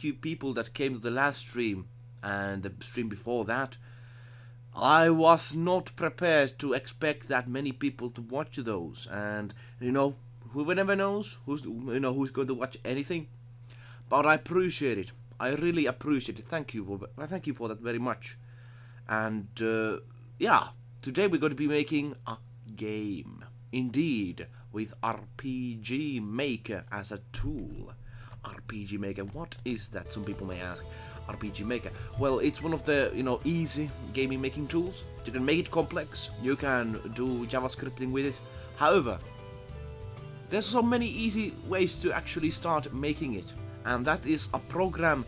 few people that came to the last stream and the stream before that. I was not prepared to expect that many people to watch those, and who never knows who's going to watch anything. But I appreciate it. I really appreciate it. Thank you for that very much. And yeah, today we're going to be making a game, indeed, with RPG Maker as a tool. RPG Maker, what is that? Some people may ask. RPG Maker. Well, it's one of the easy gaming making tools. You can make it complex. You can do JavaScripting with it. However, there's so many easy ways to actually start making it, and that is a program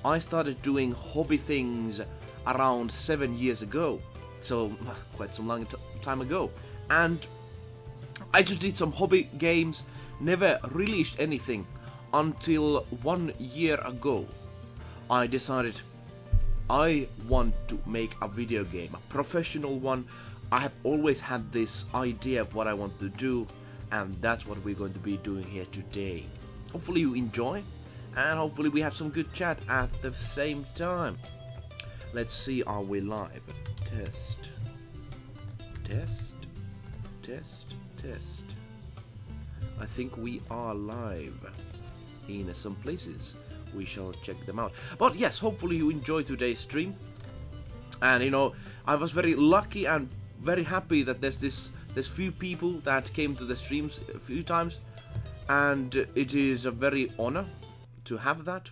I started doing hobby things around 7 years ago. So quite some long time ago, and I just did some hobby games. Never released anything until 1 year ago. I decided I want to make a video game, a professional one. I have always had this idea of what I want to do, and that's what we're going to be doing here today. Hopefully you enjoy, and hopefully we have some good chat at the same time. Let's see, are we live? Test. I think we are live in some places. We shall check them out. But yes, hopefully you enjoy today's stream. And I was very lucky and very happy that there's few people that came to the streams a few times, and it is a very honor to have that.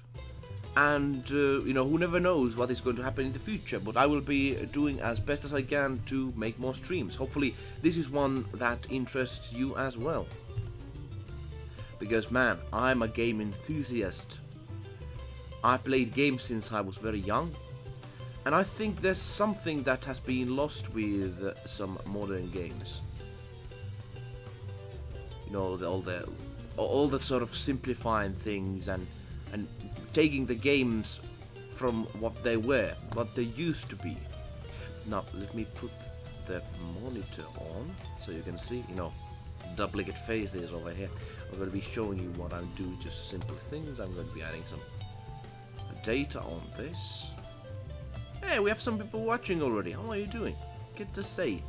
And who never knows what is going to happen in the future, but I will be doing as best as I can to make more streams. Hopefully this is one that interests you as well, because man, I'm a game enthusiast. I played games since I was very young, and I think there's something that has been lost with some modern games. All the sort of simplifying things and taking the games from what they were, what they used to be. Now let me put the monitor on so you can see, duplicate faces over here. I'm going to be showing you what I'm doing, just simple things. I'm going to be adding some data on this. Hey, we have some people watching already. How are you doing? Good to see.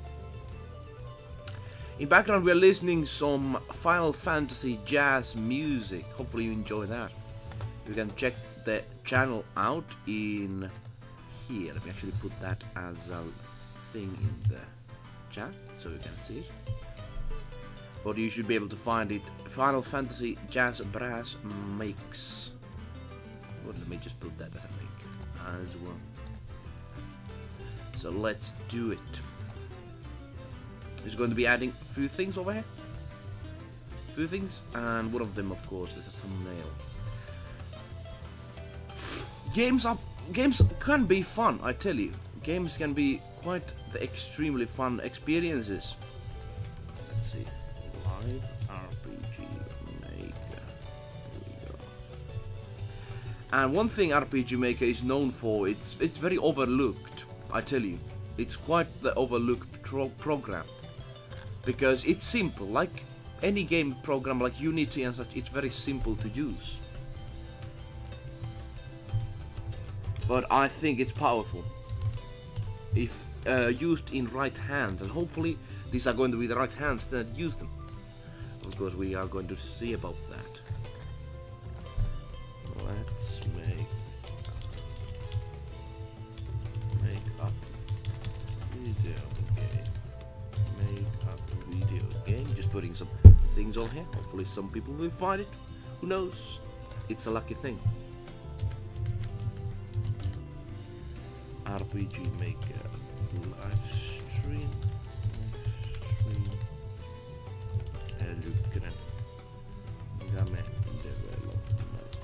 In background we are listening some Final Fantasy jazz music. Hopefully you enjoy that. You can check the channel out in here. Let me actually put that as a thing in the chat so you can see it. But you should be able to find it. Final Fantasy Jazz Brass Mix. Well, let me just put that as a link as well. So let's do it. It's going to be adding a few things over here. A few things, and one of them, of course, is a thumbnail. Games can be fun, I tell you. Games can be quite the extremely fun experiences. Let's see. Live RPG Maker. Here we go. And one thing RPG Maker is known for, it's very overlooked. I tell you, it's quite the overlooked program, because it's simple. Like any game program, like Unity and such, it's very simple to use. But I think it's powerful if used in right hands, and hopefully these are going to be the right hands that use them. Of course, we are going to see about that. Let's make up video game. Make up video game. Just putting some things on here. Hopefully some people will find it. Who knows? It's a lucky thing. RPG Maker Livestream. Eluukkanen. Game development.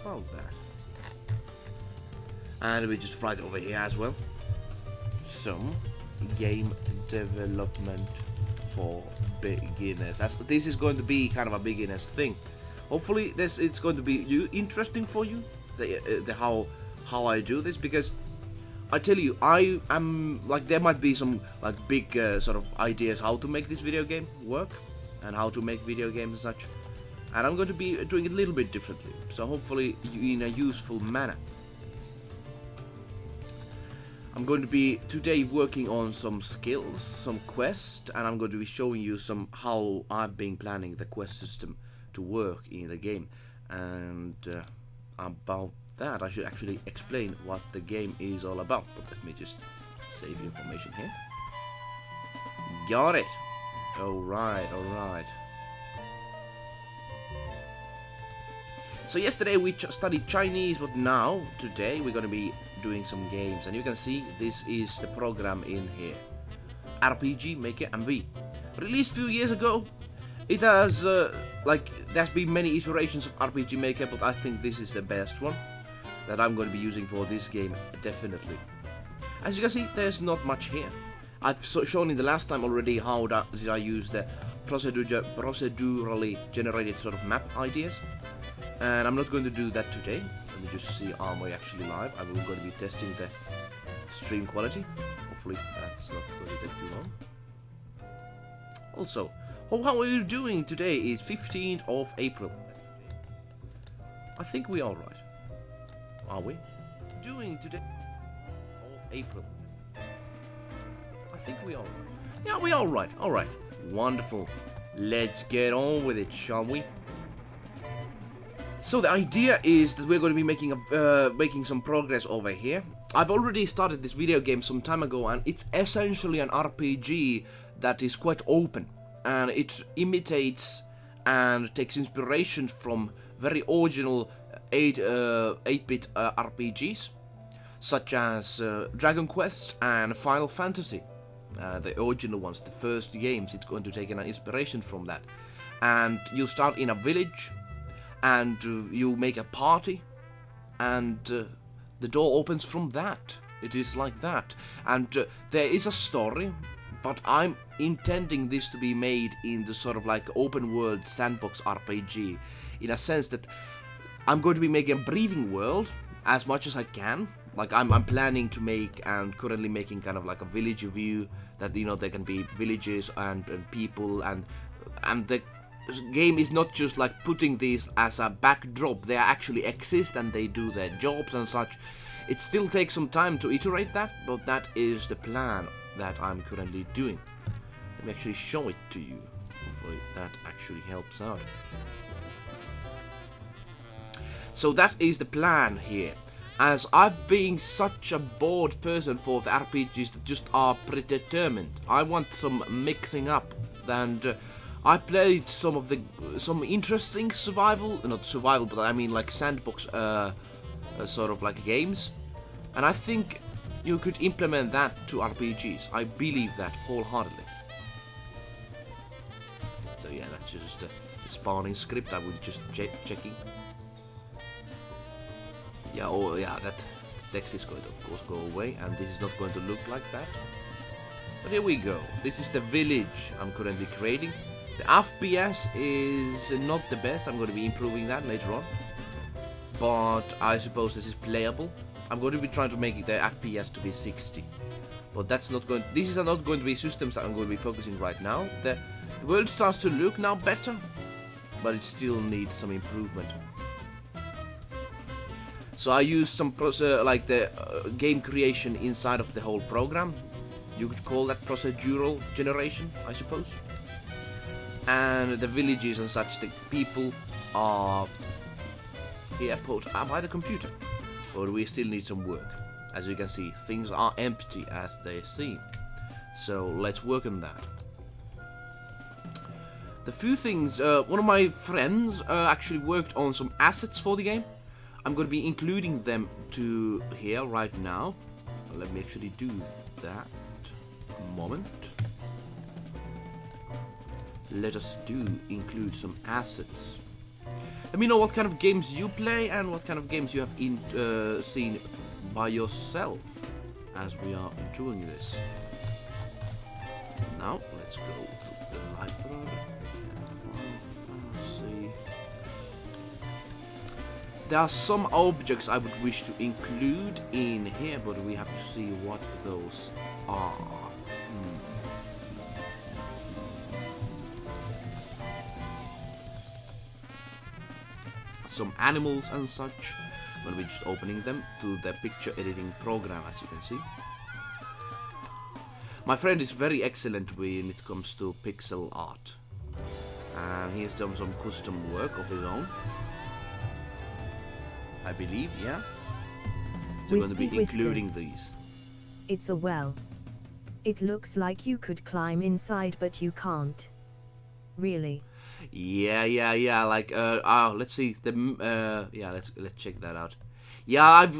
About that. And we just write it over here as well. Some game development for beginners. This is going to be kind of a beginner's thing. Hopefully it's going to be interesting for you. How I do this, because I tell you, I am like, there might be some like big sort of ideas how to make this video game work and how to make video games and such. and I'm going to be doing it a little bit differently, so hopefully in a useful manner. I'm going to be today working on some skills, some quests, and I'm going to be showing you how I've been planning the quest system to work in the game. And about that, I should actually explain what the game is all about. But let me just save information here. Got it. Alright. So yesterday we studied Chinese, but now, today, we're going to be doing some games. And you can see this is the program in here. RPG Maker MV. Released a few years ago. It has, there's been many iterations of RPG Maker, but I think this is the best one that I'm going to be using for this game, definitely. As you can see, there's not much here. I've shown in the last time already how did I use the procedurally generated sort of map ideas. And I'm not going to do that today. Let me just see, am I actually live? I'm going to be testing the stream quality. Hopefully that's not going to take too long. Also, how are you doing? Today is 15th of April. I think we are right. Are we? Doing today of April. I think we are right. Yeah, we are right. Alright. Wonderful. Let's get on with it, shall we? So the idea is that we're going to be making some progress over here. I've already started this video game some time ago, and it's essentially an RPG that is quite open, and it imitates and takes inspiration from very original 8-bit RPGs, such as Dragon Quest and Final Fantasy, the original ones, the first games. It's going to take an inspiration from that, and you start in a village. And you make a party, and the door opens from that. It is like that. And there is a story, but I'm intending this to be made in the sort of like open world sandbox RPG, in a sense that I'm going to be making a breathing world as much as I can. Like I'm planning to make, and currently making, kind of like a village view that, you know, there can be villages and people, and the game is not just like putting these as a backdrop. They actually exist and they do their jobs and such. It still takes some time to iterate that, but that is the plan that I'm currently doing. Let me actually show it to you. Hopefully that actually helps out. So that is the plan here. As I've been such a bored person for the RPGs that just are predetermined, I want some mixing up, and I played some interesting not survival, but I mean like sandbox sort of like games, and I think you could implement that to RPGs. I believe that wholeheartedly. So yeah, that's just a spawning script. I was just checking. Yeah, oh yeah, that text is going to of course go away, and this is not going to look like that. But here we go. This is the village I'm currently creating. The FPS is not the best. I'm going to be improving that later on. But I suppose this is playable. I'm going to be trying to make the FPS to be 60. But that's not going. These are not going to be systems that I'm going to be focusing right now. The world starts to look now better, but it still needs some improvement. So I used some like the game creation inside of the whole program. You could call that procedural generation, I suppose. And the villages and such, the people are here put by the computer. But we still need some work. As you can see, things are empty as they seem. So let's work on that. The few things, one of my friends actually worked on some assets for the game. I'm going to be including them to here right now. Let me actually do that. A moment. Let us include some assets. Let me know what kind of games you play and what kind of games you have seen by yourself as we are doing this. Now let's go to the library. Let's see. There are some objects I would wish to include in here, but we have to see what those are. some animals and such. When we're just opening them to the picture editing program, as you can see. My friend is very excellent when it comes to pixel art. And he has done some custom work of his own. I believe, yeah. So we're going to be including these. It's a well. It looks like you could climb inside, but you can't. Really? Yeah. Like, let's see. Yeah, let's check that out. Yeah,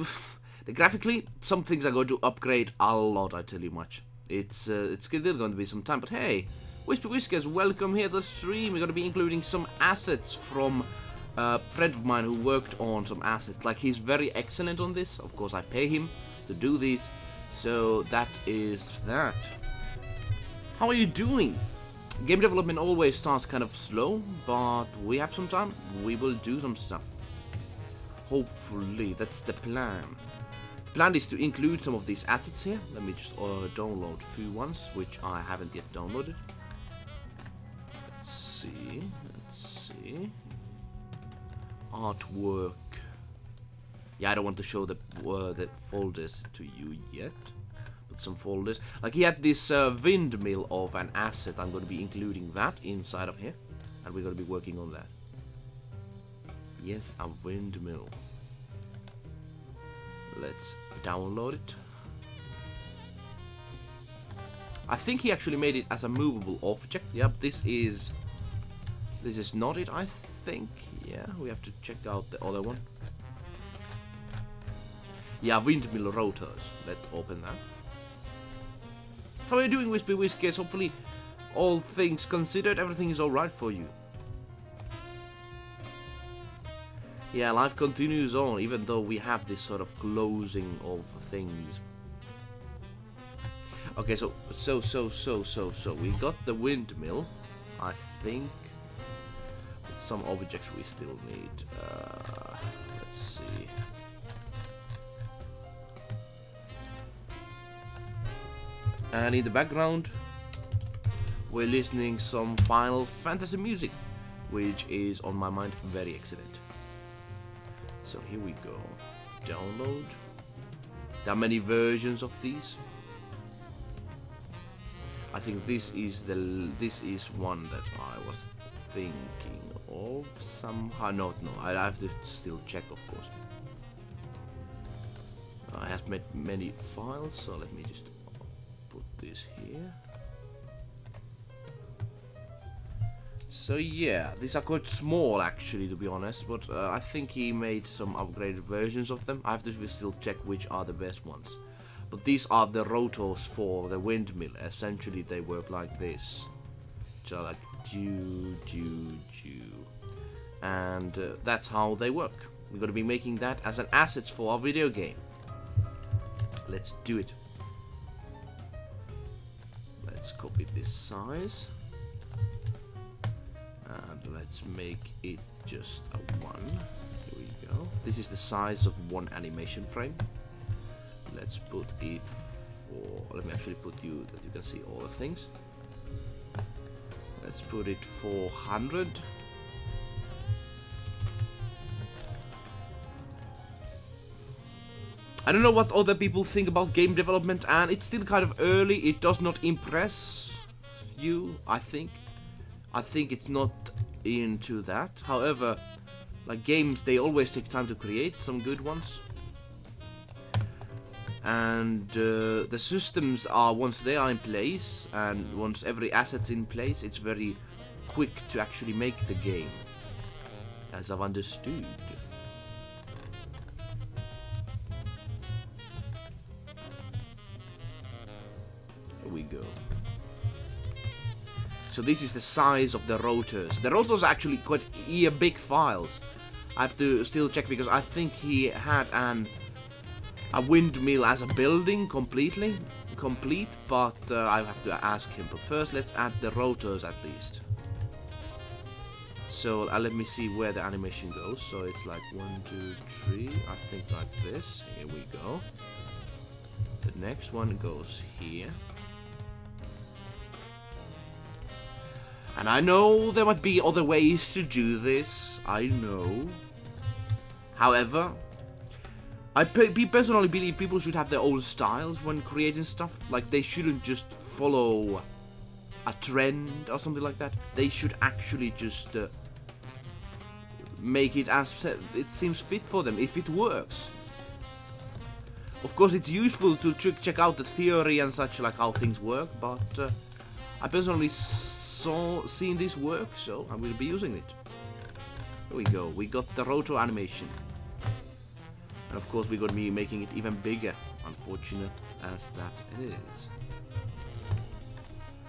graphically, some things are going to upgrade a lot. I tell you much. It's still going to be some time, but hey, Wispy Whiskers, welcome here to the stream. We're going to be including some assets from a friend of mine who worked on some assets. Like, he's very excellent on this. Of course, I pay him to do these. So that is that. How are you doing? Game development always starts kind of slow, but we have some time. We will do some stuff. Hopefully, that's the plan. The plan is to include some of these assets here. Let me just download a few ones, which I haven't yet downloaded. Let's see. Artwork. Yeah, I don't want to show the folders to you yet. But some folders. Like, he had this windmill of an asset. I'm going to be including that inside of here. And we're going to be working on that. Yes, a windmill. Let's download it. I think he actually made it as a movable object. Yep, this is not it, I think. Yeah, we have to check out the other one. Yeah, windmill rotors. Let's open that. How are you doing, Wispy Whiskers? Hopefully, all things considered, everything is alright for you. Yeah, life continues on, even though we have this sort of closing of things. Okay, so we got the windmill, I think. But some objects we still need. Let's see. And in the background, we're listening some Final Fantasy music, which is on my mind very excellent. So here we go. Download. There are many versions of these. I think this is one that I was thinking of somehow. No, I have to still check, of course. I have made many files, so let me just put this here. So yeah, these are quite small actually, to be honest, but I think he made some upgraded versions of them. I have to still check which are the best ones. But these are the rotors for the windmill. Essentially they work like this. So like do. And that's how they work. We're going to be making that as an asset for our video game. Let's do it. Let's copy this size. And let's make it just a 1. Here we go. This is the size of one animation frame. Let's put it for... Let me actually put you that you can see all the things. Let's put it for 100. I don't know what other people think about game development, and it's still kind of early. It does not impress you, I think. I think it's not into that. However, like games, they always take time to create some good ones. And the systems are, once they are in place, and once every asset's in place, it's very quick to actually make the game, as I've understood. Here we go. So this is the size of the rotors. The rotors are actually quite big files. I have to still check because I think he had a windmill as a building complete, but I have to ask him. But first, let's add the rotors at least. So let me see where the animation goes. So it's like 1, 2, 3. I think like this. Here we go. The next one goes here. And I know there might be other ways to do this. I know. However, I personally believe people should have their own styles when creating stuff. Like, they shouldn't just follow a trend or something like that. They should actually just make it as it seems fit for them, if it works. Of course, it's useful to check out the theory and such, like how things work, but I personally seen this work, so I will be using it. Here we go, we got the rotor animation. And of course, we're going to be making it even bigger, unfortunate as that is.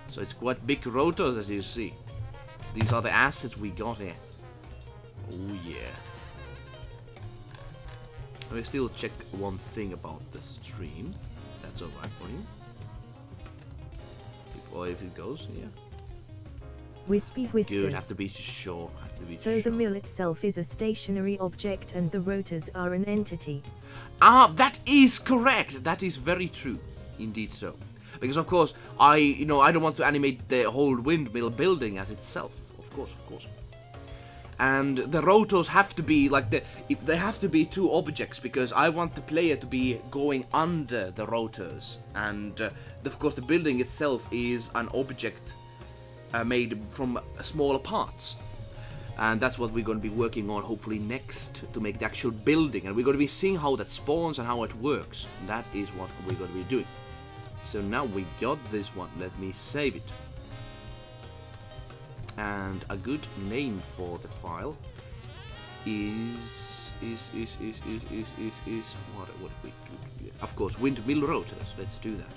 So it's quite big rotors, as you see. These are the assets we got here. Oh yeah. Let me still check one thing about the stream, if that's alright for you. If it goes, yeah. Wispy whiskers. Good, have to be sure. So the mill itself is a stationary object and the rotors are an entity. Ah, that is correct. That is very true. Indeed so. Because of course, I don't want to animate the whole windmill building as itself. Of course. And the rotors have to be like they have to be two objects, because I want the player to be going under the rotors, and of course the building itself is an object made from smaller parts. And that's what we're going to be working on hopefully next, to make the actual building, and we're going to be seeing how that spawns and how it works. That is what we're going to be doing. So now we got this one. Let me save it. And a good name for the file is what we could, of course, windmill rotors. Let's do that.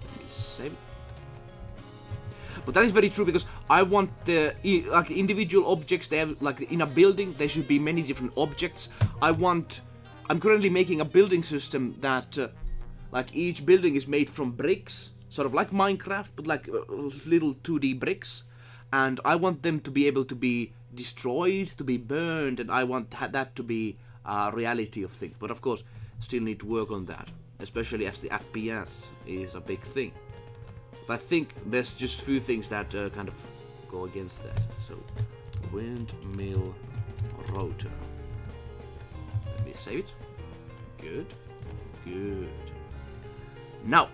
Let me save it. But that is very true, because I want the like individual objects. They have, like, in a building there should be many different objects. I'm currently making a building system that like each building is made from bricks, sort of like Minecraft, but like little 2D bricks. And I want them to be able to be destroyed, to be burned, and I want that to be a reality of things. But of course, still need to work on that, especially as the FPS is a big thing. But I think there's just few things that kind of go against that. So, windmill rotor. Let me save it. Good. Now,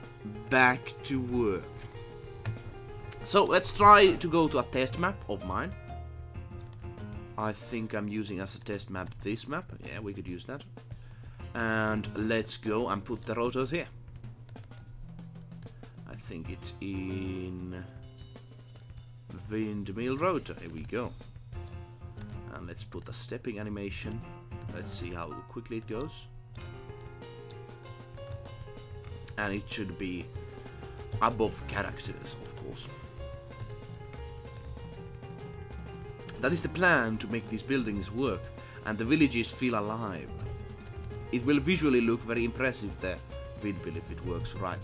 back to work. So let's try to go to a test map of mine. I think I'm using as a test map this map. Yeah, we could use that. And let's go and put the rotors here. I think it's in windmill rotor. Here we go. And let's put a stepping animation. Let's see how quickly it goes. And it should be above characters, of course. That is the plan, to make these buildings work and the villages feel alive. It will visually look very impressive, the windmill, if it works right.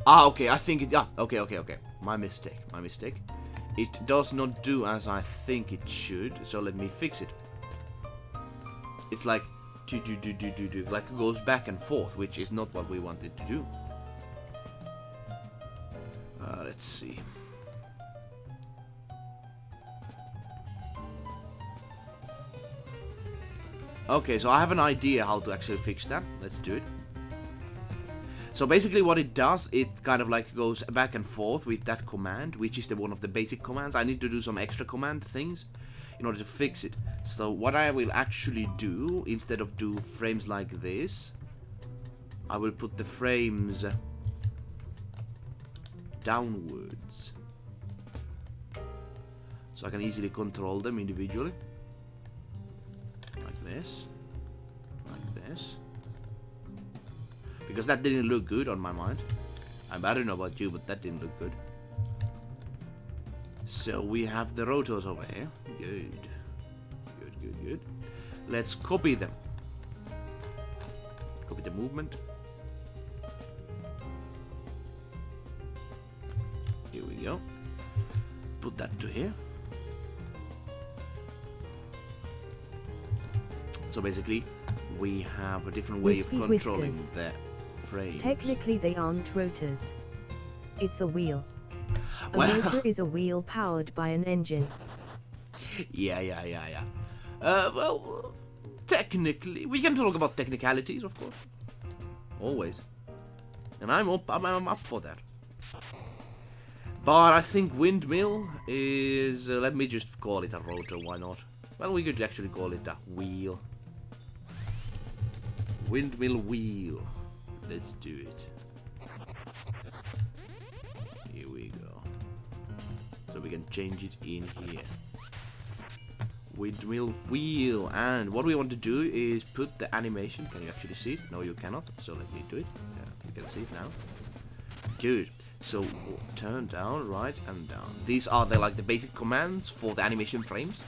Ah, okay, I think it... Ah, okay. My mistake. It does not do as I think it should, so let me fix it. It's like... like it goes back and forth, which is not what we wanted to do. Let's see. Okay, so I have an idea how to actually fix that. Let's do it. So basically what it does, it kind of like goes back and forth with that command, which is one of the basic commands. I need to do some extra command things in order to fix it. So what I will actually do, instead of do frames like this, I will put the frames downwards. So I can easily control them individually. Like this. Because that didn't look good on my mind. I don't know about you, but that didn't look good. So we have the rotors over here. Good. Let's copy them. Copy the movement. Here we go. Put that to here. So basically, we have a different way of controlling the frames. Technically, they aren't rotors. It's a wheel. A motor is a wheel powered by an engine. Yeah. Well, technically, we can talk about technicalities, of course. Always. And I'm up for that. But I think windmill is... let me just call it a rotor, why not? Well, we could actually call it a wheel. Windmill wheel. Let's do it. Here we go. So we can change it in here. Windmill wheel. And what we want to do is put the animation. Can you actually see it? No, you cannot. So let me do it. Yeah, you can see it now. Good. So turn down, right, and down. These are the basic commands for the animation frames.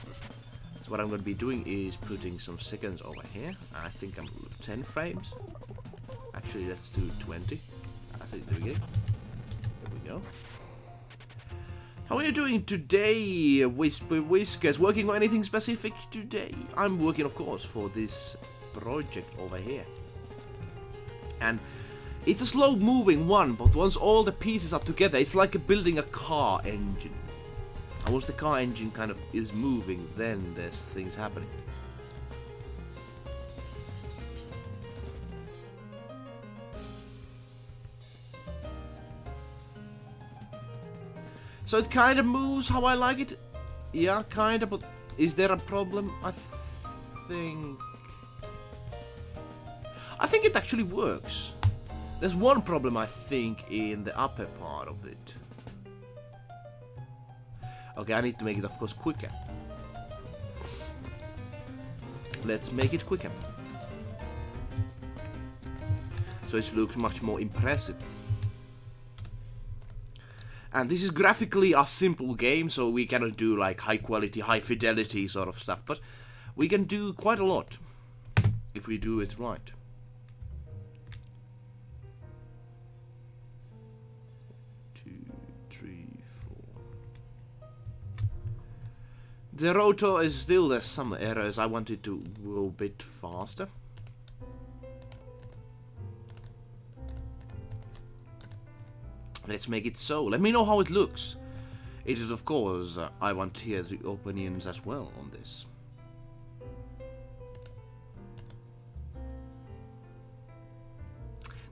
So what I'm going to be doing is putting some seconds over here. I think I'm 10 frames. Actually, let's do 20. That's it. There we go. How are you doing today, Whiskers? Working on anything specific today? I'm working, of course, for this project over here. And it's a slow-moving one, but once all the pieces are together, it's like building a car engine. And once the car engine kind of is moving, then there's things happening. So it kind of moves how I like it. Yeah, kind of, but is there a problem? I think it actually works. There's one problem, I think, in the upper part of it. Okay, I need to make it, of course, quicker. Let's make it quicker. So it looks much more impressive. And this is graphically a simple game, so we cannot do like high quality, high fidelity sort of stuff. But we can do quite a lot if we do it right. The rotor is still, there's some errors. I wanted to go a bit faster. Let's make it so. Let me know how it looks. It is, of course, I want to hear the opinions as well on this.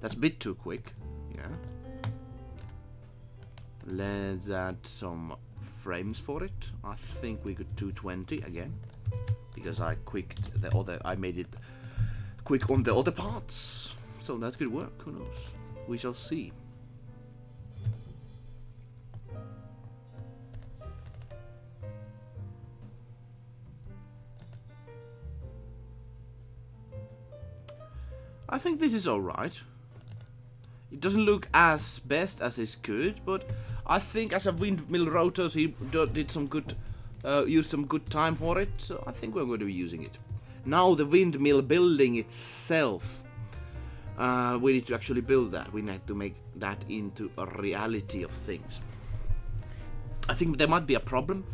That's a bit too quick. Yeah. Let's add some frames for it. I think we could do 20 again, because I quicked the other. I made it quick on the other parts, so that could work. Who knows? We shall see. I think this is alright. It doesn't look as best as it could, but I think as a windmill rotor, he did some good, used some good time for it, so I think we're going to be using it. Now the windmill building itself, we need to actually build that. We need to make that into a reality of things. I think there might be a problem,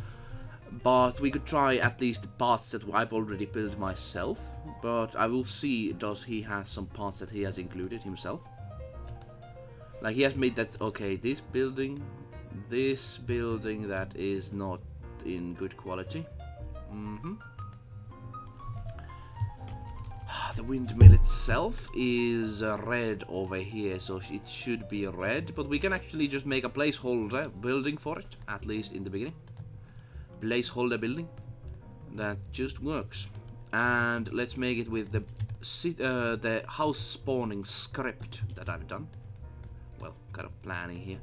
but we could try at least the parts that I've already built myself. But I will see, does he have some parts that he has included himself? Like he has made that, okay, this building that is not in good quality. The windmill itself is red over here, so it should be red, but we can actually just make a placeholder building for it, at least in the beginning. Placeholder building. That just works. And let's make it with the house spawning script that I've done. Well, kind of planning here.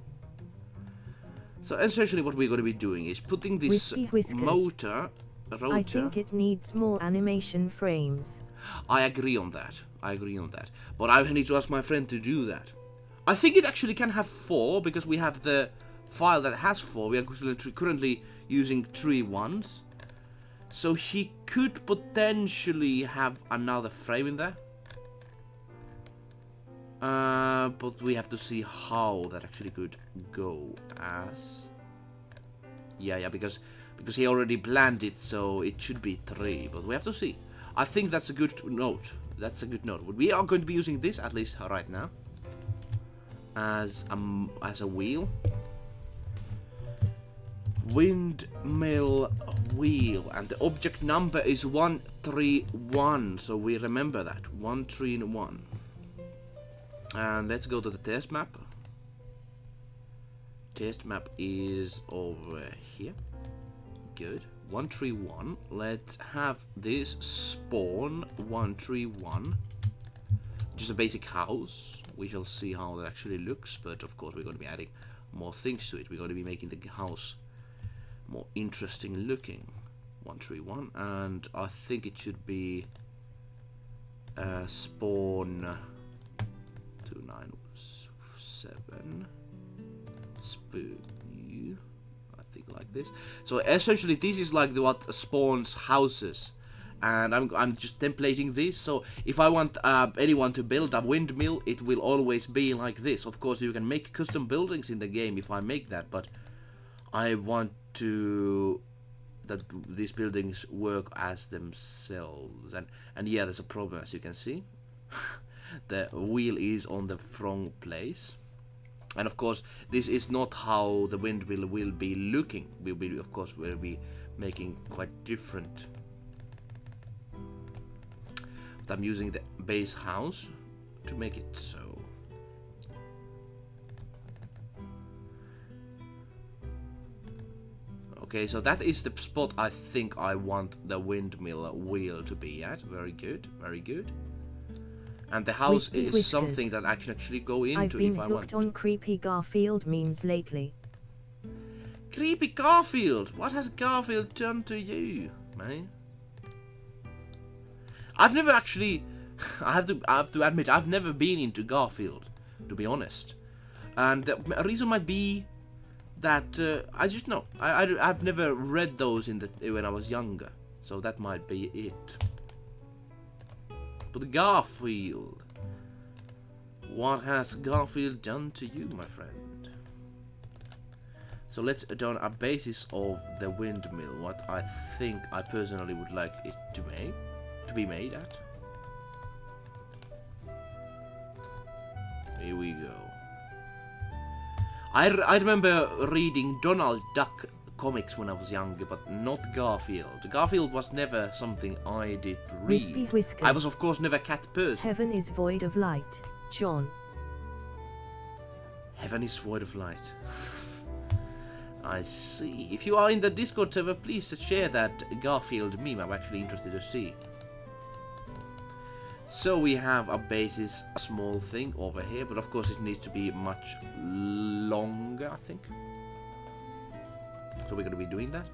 So essentially what we're going to be doing is putting this rotor. I think it needs more animation frames. I agree on that. But I need to ask my friend to do that. I think it actually can have 4, because we have the file that has 4. We are currently using 3 ones. So he could potentially have another frame in there. But we have to see how that actually could go as... Yeah, because he already planned it, so it should be 3, but we have to see. I think that's a good note. We are going to be using this, at least right now, as a wheel. Windmill wheel, and the object number is 131, so we remember that. 131. And let's go to the test map. Test map is over here. Good. 131. Let's have this spawn 131. Just a basic house. We shall see how that actually looks, but of course we're going to be adding more things to it. We're going to be making the house more interesting looking. 131, and I think it should be spawn 297 spoon. I think like this. So essentially, this is like what spawns houses, and I'm just templating this. So if I want anyone to build a windmill, it will always be like this. Of course, you can make custom buildings in the game if I make that, but I want to that these buildings work as themselves. And yeah, there's a problem, as you can see. The wheel is on the wrong place. And of course, this is not how the windmill will be looking. We'll be, of course, we'll be making quite different. But I'm using the base house to make it so. Okay, so that is the spot I think I want the windmill wheel to be at. Very good, very good. And the house is something that I can actually go into if I want. I've been hooked on creepy Garfield memes lately. Creepy Garfield? What has Garfield done to you, man? I've never actually... I have to admit, I've never been into Garfield, to be honest. And the reason might be that I just know. I've never read those when I was younger. So that might be it. But Garfield, what has Garfield done to you, my friend? So let's do a basis of the windmill. What I think I personally would like it to be made at. Here we go. I remember reading Donald Duck comics when I was younger, but not Garfield. Garfield was never something I did read. Wispy Whiskers. I was, of course, never a cat person. Heaven is void of light, John. Heaven is void of light. I see. If you are in the Discord server, please share that Garfield meme. I'm actually interested to see. So we have a basis, a small thing over here, but of course it needs to be much longer, I think. So we're going to be doing that.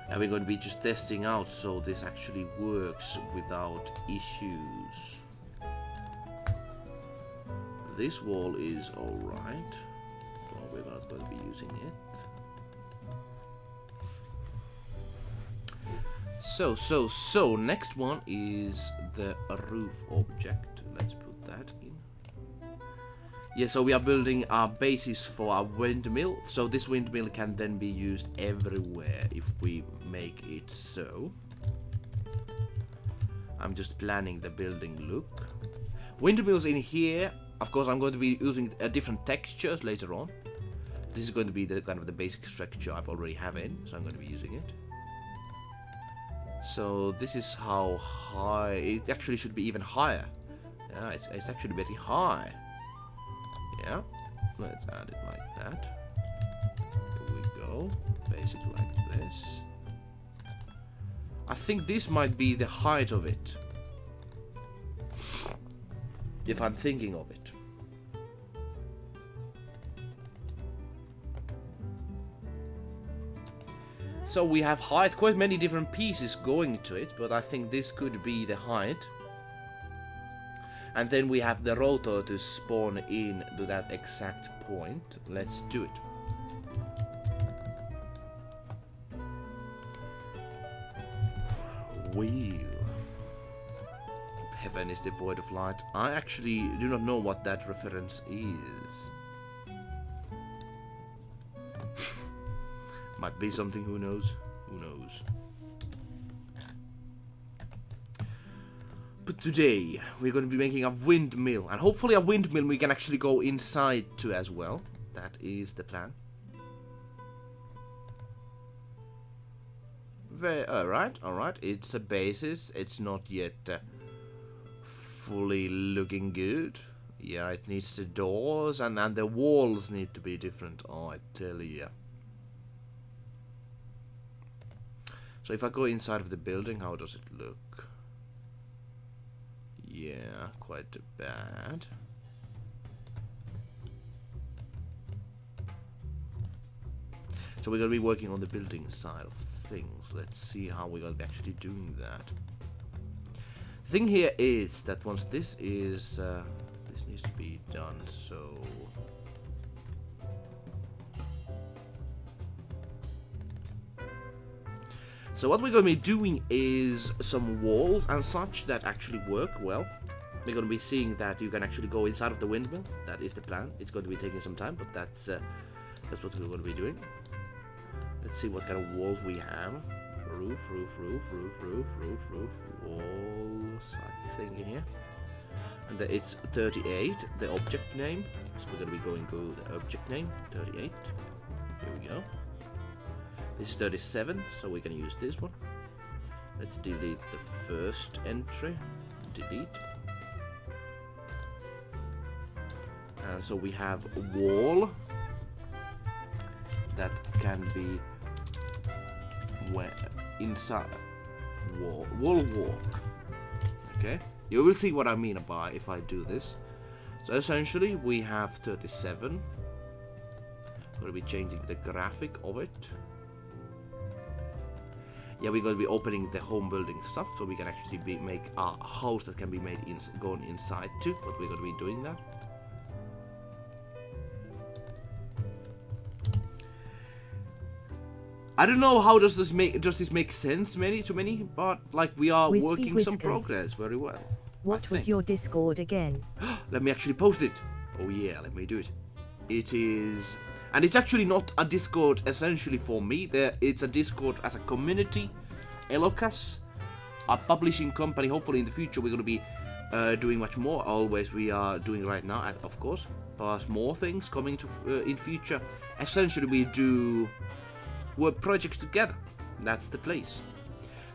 And we're going to be just testing out so this actually works without issues. This wall is alright. So we're not going to be using it. So, next one is the roof object. Let's put that in. Yeah, so we are building our basis for our windmill. So this windmill can then be used everywhere if we make it so. I'm just planning the building look. Windmills in here. Of course, I'm going to be using different textures later on. This is going to be the kind of the basic structure I've already have in, so I'm going to be using it. So this is how high, it actually should be even higher. Yeah, it's actually very high. Yeah, let's add it like that. Here we go, basically like this. I think this might be the height of it. If I'm thinking of it. So we have height, quite many different pieces going to it, but I think this could be the height. And then we have the rotor to spawn in to that exact point. Let's do it. Wheel. Heaven is devoid of light. I actually do not know what that reference is. Might be something, who knows? Who knows? But today, we're going to be making a windmill. And hopefully a windmill we can actually go inside to as well. That is the plan. Alright. It's a basis. It's not yet fully looking good. Yeah, it needs the doors and the walls need to be different. Oh, I tell ya. So if I go inside of the building, how does it look? Yeah, quite bad. So we're going to be working on the building side of things. Let's see how we're going to be actually doing that. The thing here is that once this is... this needs to be done, so... So what we're going to be doing is some walls and such that actually work well. We're going to be seeing that you can actually go inside of the windmill. That is the plan. It's going to be taking some time, but that's what we're going to be doing. Let's see what kind of walls we have. Roof, walls, I think in here. And it's 38, the object name. So we're going to be going to the object name, 38. Here we go. This is 37, so we can use this one. Let's delete the first entry. Delete. And so we have a wall that can be inside wall walk. Okay, you will see what I mean by if I do this. So essentially we have 37. I'm going to be changing the graphic of it. Yeah, we're going to be opening the home building stuff, so we can actually make a house that can be made going inside too. But we're going to be doing that. I don't know how does this make sense to many, but like we are working some progress very well. What was your Discord again? Let me actually post it. Oh yeah, let me do it. It is, and it's actually not a Discord essentially for me. It's a Discord as a community. Eluukkanen, a publishing company. Hopefully in the future we're going to be doing much more. Always we are doing right now, of course, but more things coming to in future. Essentially we do work projects together. That's the place.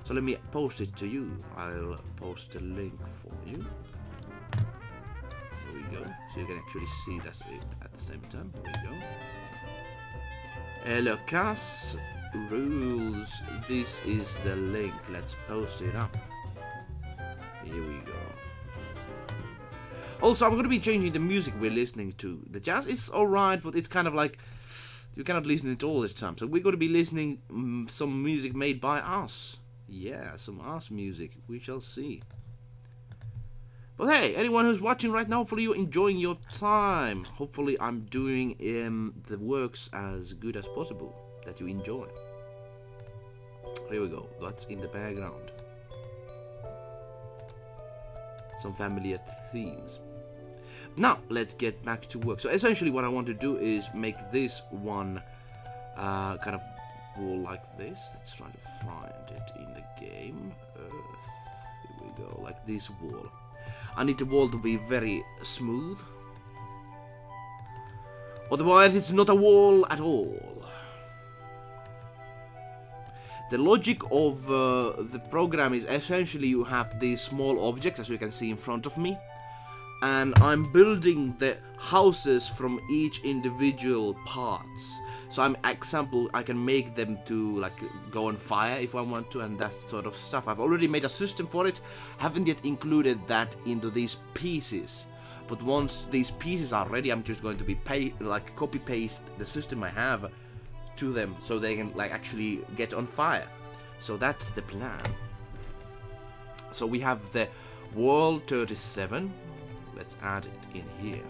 So let me post it to you. I'll post the link for you. Here we go. So you can actually see that at the same time. Here we go. Eluukkanen rules. This is the link. Let's post it up. Here we go. Also, I'm going to be changing the music we're listening to. The jazz is alright, but it's kind of like you cannot listen to it all the time. So we're going to be listening some music made by us. Yeah, some us music. We shall see. But hey, anyone who's watching right now, hopefully you're enjoying your time. Hopefully I'm doing the works as good as possible that you enjoy. Here we go. That's in the background. Some familiar themes. Now, let's get back to work. So essentially what I want to do is make this one kind of wall like this. Let's try to find it in the game. Earth. Here we go, like this wall. I need the wall to be very smooth. Otherwise, it's not a wall at all. The logic of the program is essentially you have these small objects, as you can see in front of me. And I'm building the houses from each individual parts. So I can make them to like go on fire if I want to, and that sort of stuff. I've already made a system for it. Haven't yet included that into these pieces. But once these pieces are ready, I'm just going to be copy paste the system I have to them, so they can like actually get on fire. So that's the plan. So we have the wall 37. Let's add it in here.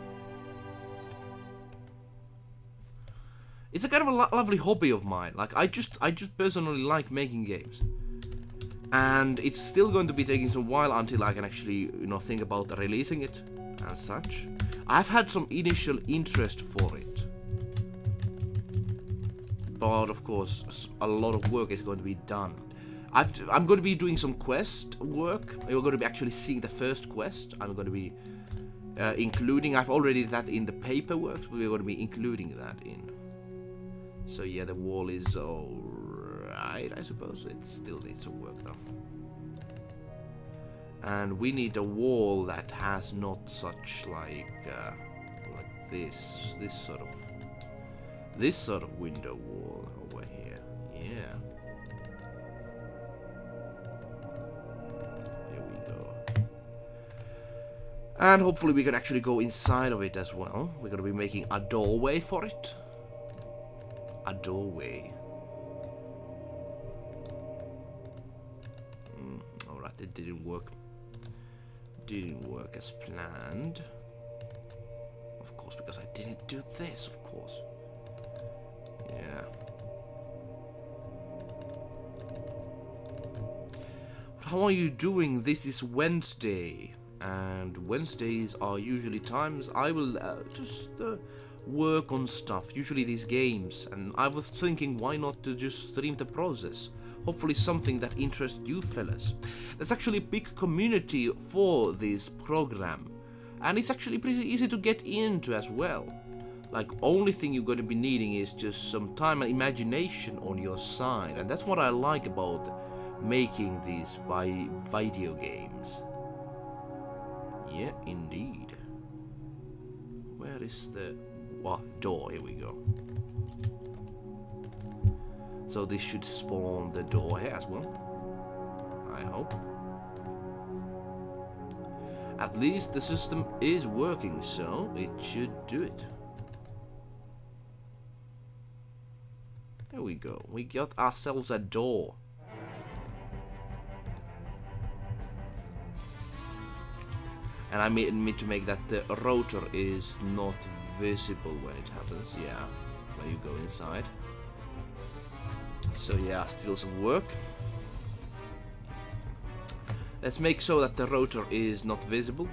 It's a kind of a lovely hobby of mine. Like I just personally like making games, and it's still going to be taking some while until I can actually think about releasing it and such. I've had some initial interest for it, but of course a lot of work is going to be done. I'm going to be doing some quest work. You're going to be actually seeing the first quest. I'm going to be including, I've already did that in the paperwork, but we're going to be including that in. So yeah, the wall is alright. right, I suppose. It still needs some work though. And we need a wall that has not such like this sort of window wall over here. Yeah. Here we go. And hopefully we can actually go inside of it as well. We're gonna be making a doorway for it. A doorway. Alright, it didn't work. Didn't work as planned. Of course, because I didn't do this, of course. Yeah. How are you doing? This is Wednesday. And Wednesdays are usually times I will just work on stuff. Usually these games. And I was thinking, why not to just stream the process? Hopefully something that interests you fellas. There's actually a big community for this program. And it's actually pretty easy to get into as well. Like, only thing you're going to be needing is just some time and imagination on your side. And that's what I like about making these video games. Yeah, indeed. Where is the door? Here we go. So this should spawn the door here as well. I hope. At least the system is working, so it should do it. There we go. We got ourselves a door. And I need to make that the rotor is not visible when it happens. Yeah, when you go inside. So yeah, still some work. Let's make so that the rotor is not visible.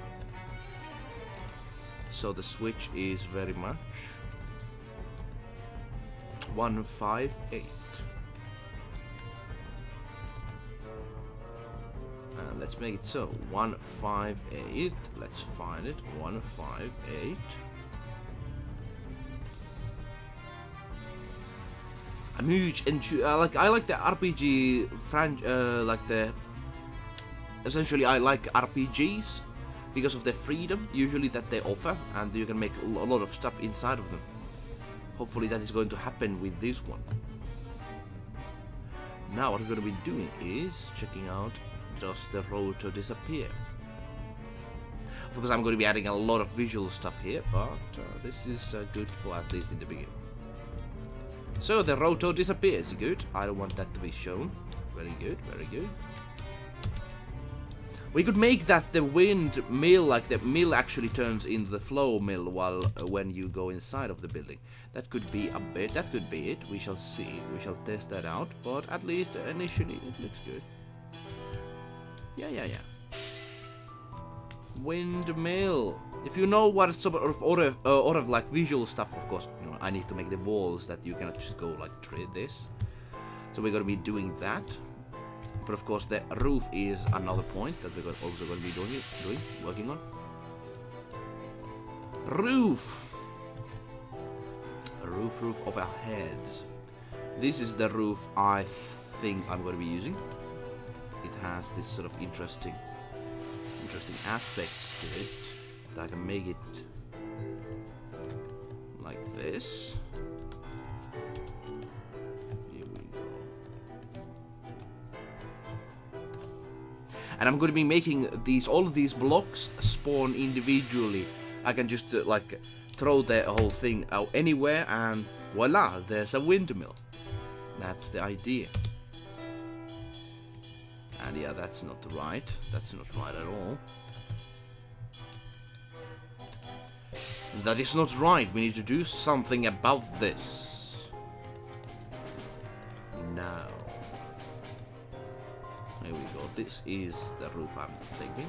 So the switch is very much 158. And let's make it so 158. Let's find it. 158. I'm huge into I like the RPG essentially I like RPGs because of the freedom usually that they offer, and you can make a lot of stuff inside of them. Hopefully that is going to happen with this one. Now what we're going to be doing is checking out does the rotor disappear. Of course I'm going to be adding a lot of visual stuff here, but this is good for at least in the beginning. So the rotor disappears. Good. I don't want that to be shown. Very good. Very good. We could make that the wind mill, like the mill actually turns into the flow mill when you go inside of the building. That could be a bit. That could be it. We shall see. We shall test that out. But at least initially it looks good. Yeah. Windmill. If you know what sort of like visual stuff, of course, you know, I need to make the walls that you cannot just go like trade this. So we're gonna be doing that. But of course, the roof is another point that we're also going to be working on. Roof of our heads. This is the roof I think I'm going to be using. It has this sort of interesting aspects to it. That I can make it like this. And I'm going to be making all of these blocks spawn individually. I can just like throw the whole thing out anywhere and voila, there's a windmill. That's the idea. And yeah, that's not right. That's not right at all. That is not right. We need to do something about this. Now. Here we go. This is the roof I'm thinking.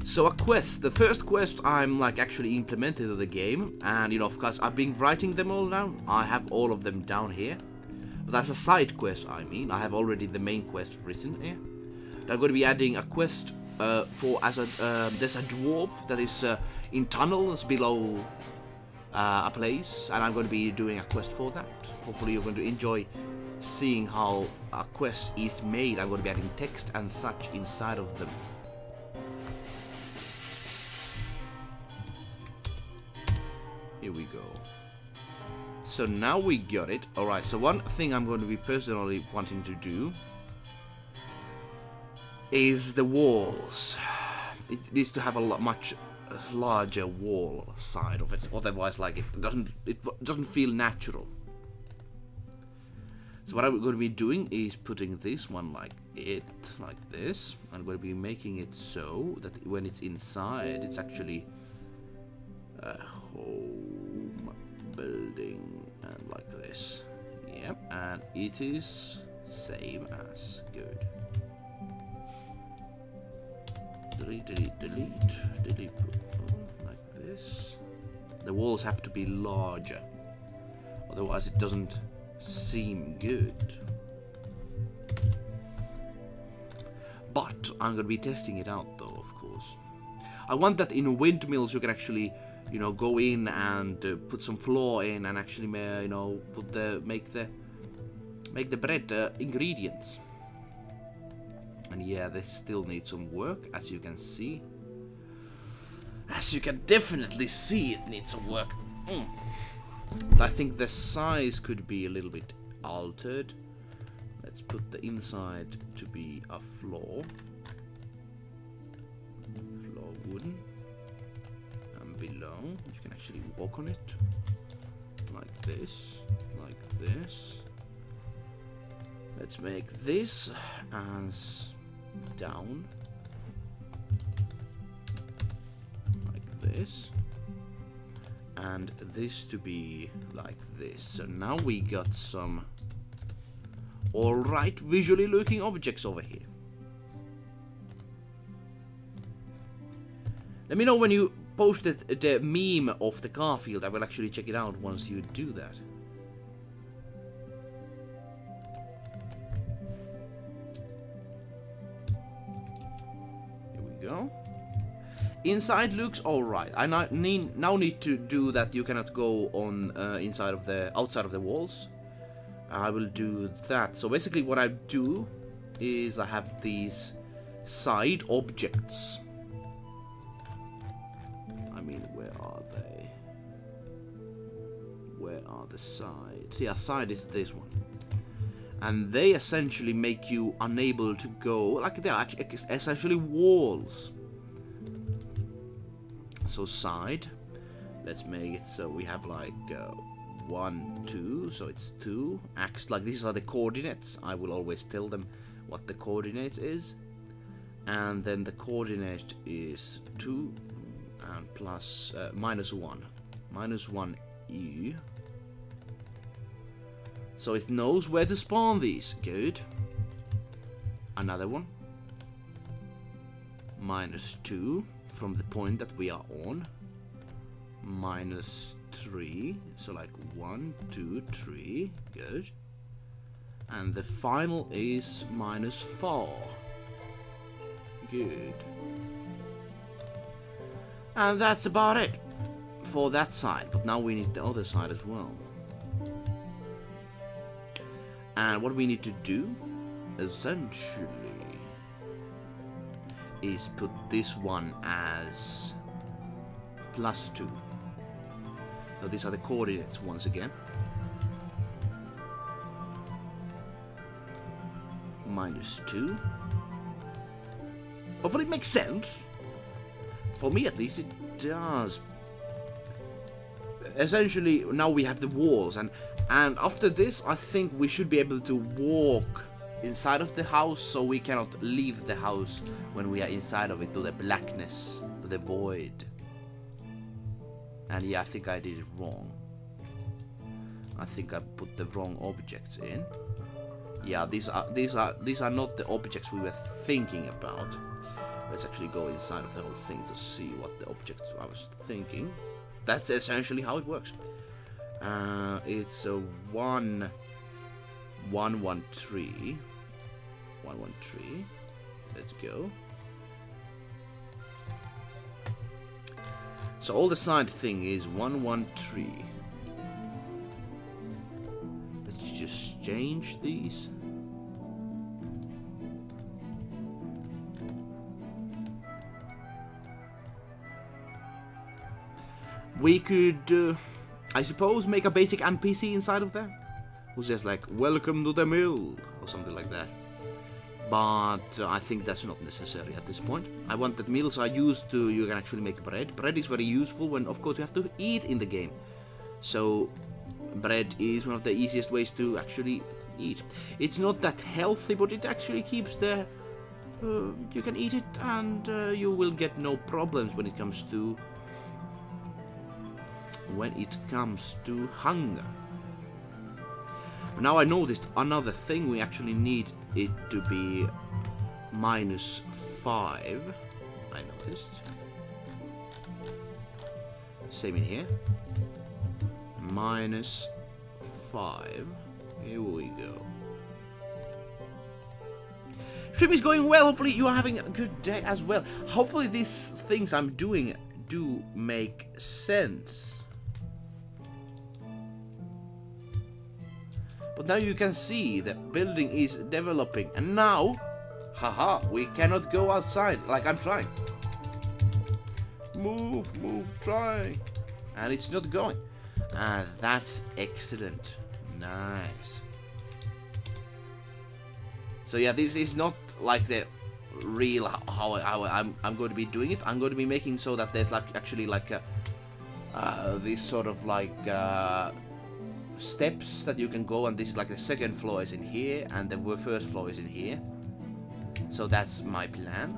So a quest. The first quest I'm like actually implemented in the game, and you know, of course, I've been writing them all down. I have all of them down here. But that's a side quest. I mean, I have already the main quest written here. I'm going to be adding a quest there's a dwarf that is in tunnels below a place, and I'm going to be doing a quest for that. Hopefully you're going to enjoy seeing how a quest is made. I'm going to be adding text and such inside of them. Here we go. So now we got it. Alright, so one thing I'm going to be personally wanting to do is the walls. It needs to have a much larger wall side of it, otherwise like it doesn't feel natural. So what I'm going to be doing is putting this one like this. I'm going to be making it so that when it's inside, it's actually a home building and like this. Yep, and it is same as good. Delete, like this. The walls have to be larger, otherwise it doesn't seem good. But I'm gonna be testing it out though, of course. I want that in windmills you can actually, you know, go in and put some flour in and actually, you know, make the bread ingredients. And yeah, this still needs some work, as you can see. As you can definitely see, it needs some work. I think the size could be a little bit altered. Let's put the inside to be a floor. Floor wooden. And below, you can actually walk on it. Like this. Like this. Let's make this as down. Like this. And this to be like this. So now we got some alright visually looking objects over here. Let me know when you posted the meme of the car field. I will actually check it out once you do that. Here we go. Inside looks alright. I now need to do that. You cannot go on outside of the walls. I will do that. So basically what I do is I have these side objects. I mean, where are they? Where are the sides? Yeah, side is this one. And they essentially make you unable to go, like they are essentially walls. So side, let's make it so we have like 1, 2, so it's 2. Acts like these are the coordinates. I will always tell them what the coordinates is. And then the coordinate is 2 and plus -1. -1 U. So it knows where to spawn these. Good. Another one. -2 from the point that we are on. -3. So like 1, 2, 3. Good. And the final is -4. Good. And that's about it for that side. But now we need the other side as well. And what we need to do, essentially, is put this one as +2. So these are the coordinates once again. -2. Hopefully it makes sense. For me at least it does. Essentially now we have the walls, and after this I think we should be able to walk inside of the house, so we cannot leave the house when we are inside of it, to the blackness, to the void. And yeah, I think I did it wrong. I think I put the wrong objects in. Yeah, these are not the objects we were thinking about. Let's actually go inside of the whole thing to see what the objects I was thinking. That's essentially how it works. It's a 1, 1, 1, 3. 1, 1, 3. Let's go. So all the side thing is 113. Let's just change these. We could, I suppose, make a basic NPC inside of there, who says like, "Welcome to the mill," or something like that. But I think that's not necessary at this point. I want that mills are used to, you can actually make bread. Bread is very useful when, of course, you have to eat in the game. So, bread is one of the easiest ways to actually eat. It's not that healthy, but it actually keeps the... you can eat it and you will get no problems when it comes to... hunger. Now I noticed another thing, we actually need it to be -5. I noticed. Same in here. -5. Here we go. Stream is going well. Hopefully you are having a good day as well. Hopefully these things I'm doing do make sense. But now you can see the building is developing, and now, haha, we cannot go outside like I'm trying. Move, try. And it's not going. And that's excellent. Nice. So yeah, this is not like the real how I'm going to be doing it. I'm going to be making so that there's like actually like a, this sort of like steps that you can go, and this is like the second floor is in here and the first floor is in here. So that's my plan.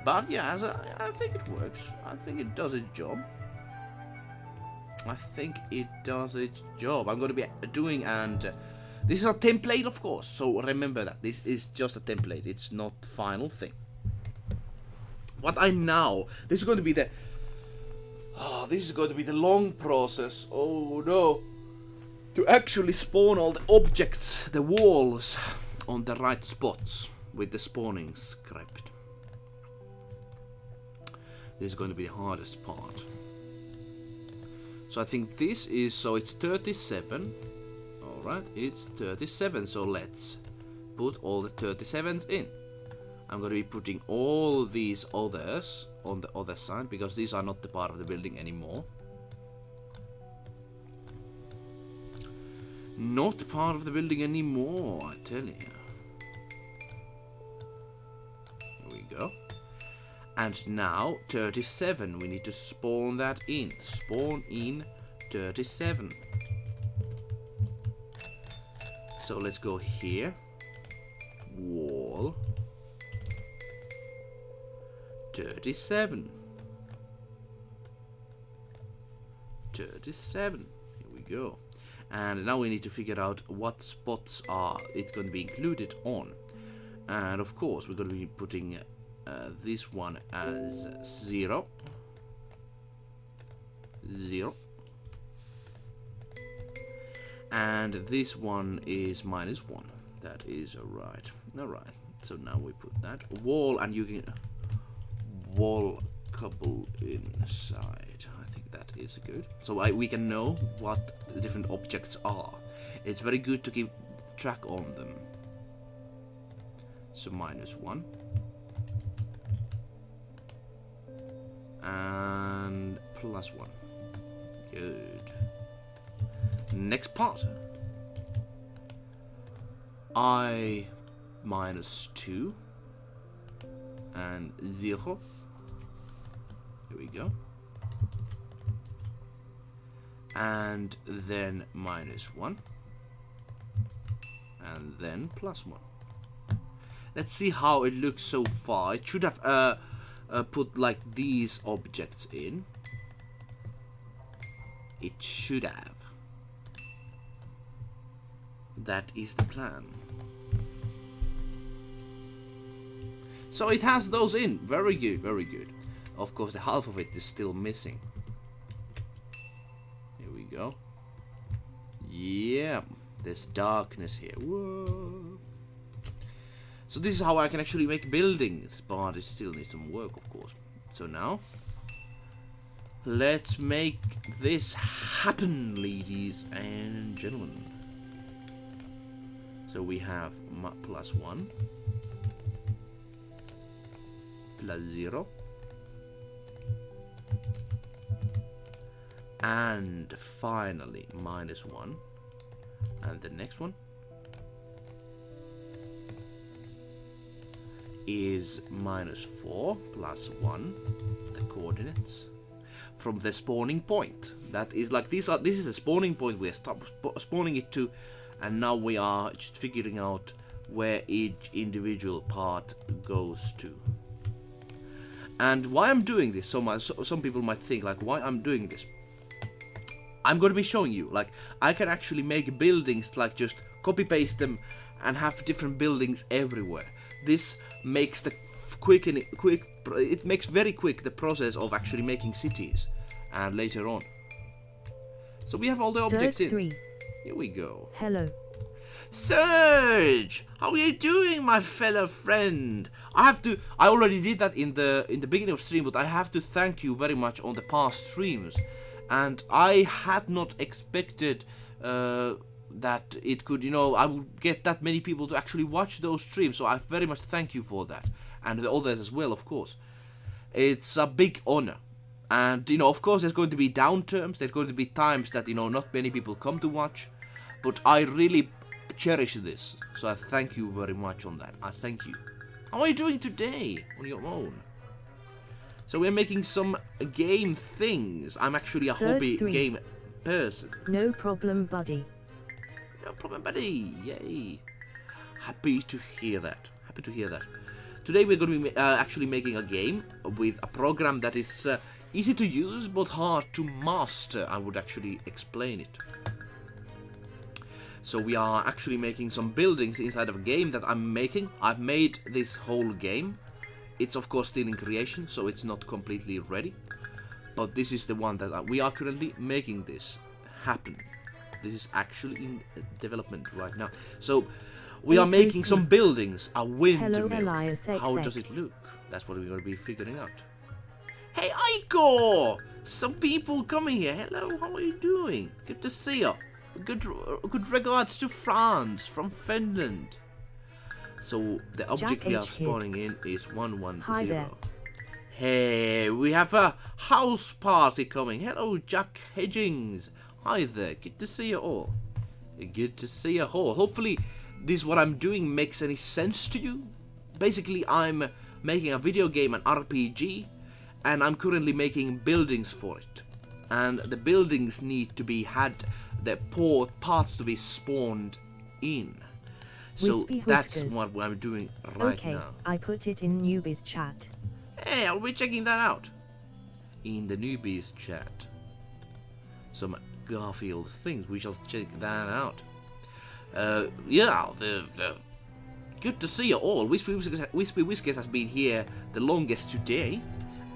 But yeah, I think it works. I think it does its job. I'm going to be doing, and this is a template, of course, so remember that this is just a template. It's not final thing. This is going to be the long process. Oh no. To actually spawn all the objects, the walls, on the right spots with the spawning script. This is going to be the hardest part. So I think this is, so it's 37. Alright, it's 37, so let's put all the 37s in. I'm going to be putting all these others on the other side, because these are not the part of the building anymore. Not part of the building anymore, I tell you. Here we go. And now 37, we need to spawn that in. Spawn in 37. So let's go here. Wall. 37. 37. Here we go. And now we need to figure out what spots are it's going to be included on. And of course we're going to be putting this one as 0. 0. And this one is -1. That is alright. Alright. So now we put that wall, and you can wall couple inside. I think that is good. So we can know what the different objects are. It's very good to keep track on them. So -1. And +1. Good. Next part. I -2 and 0. Here we go. And then -1. And then +1. Let's see how it looks so far. It should have put like these objects in. It should have. That is the plan. So it has those in. Very good, very good. Of course, the half of it is still missing. Here we go. Yeah, there's darkness here. Whoa. So this is how I can actually make buildings, but it still needs some work, of course. So now, let's make this happen, ladies and gentlemen. So we have +1, +0, and finally -1, and the next one is -4 +1, the coordinates from the spawning point. That is like this is the spawning point we are spawning it to, and now we are just figuring out where each individual part goes to. And why I'm doing this so much, some people might think like, why I'm doing this. I'm going to be showing you, like, I can actually make buildings, like just copy paste them and have different buildings everywhere. This makes the it makes very quick the process of actually making cities, and later on. So we have all the objects in. Here we go. Hello. Serge, how are you doing, my fellow friend? I already did that in the beginning of stream, but I have to thank you very much on the past streams, and I had not expected that it could, I would get that many people to actually watch those streams. So I very much thank you for that, and the others as well, of course. It's a big honor. And, of course, there's going to be downturns. There's going to be times that, not many people come to watch. But I really cherish this. So I thank you very much on that. I thank you. How are you doing today on your own? So we're making some game things. I'm actually a hobby game person. No problem, buddy. No problem, buddy. Yay. Happy to hear that. Happy to hear that. Today we're going to be actually making a game with a program that is easy to use but hard to master. I would actually explain it. So we are actually making some buildings inside of a game that I'm making. I've made this whole game. It's of course still in creation, so it's not completely ready. But this is the one that we are currently making this happen. This is actually in development right now. So we are making some buildings, a windmill. How does it look? That's what we're going to be figuring out. Hey, Aiko! Some people coming here. Hello, how are you doing? Good to see you. Good regards to France from Finland. So the object we are spawning in is 110. Hi there. Hey, we have a house party coming. Hello, Jack Hedgings. Hi there. Good to see you all. Good to see you all. Hopefully, this what I'm doing makes any sense to you. Basically, I'm making a video game, an RPG, and I'm currently making buildings for it. And the buildings need to be the parts to be spawned in. So that's what I'm doing right now. Okay, I put it in newbies chat. Hey, I'll be checking that out. In the newbies chat. Some Garfield things. We shall check that out. Yeah, good to see you all. Wispy Whiskers has been here the longest today,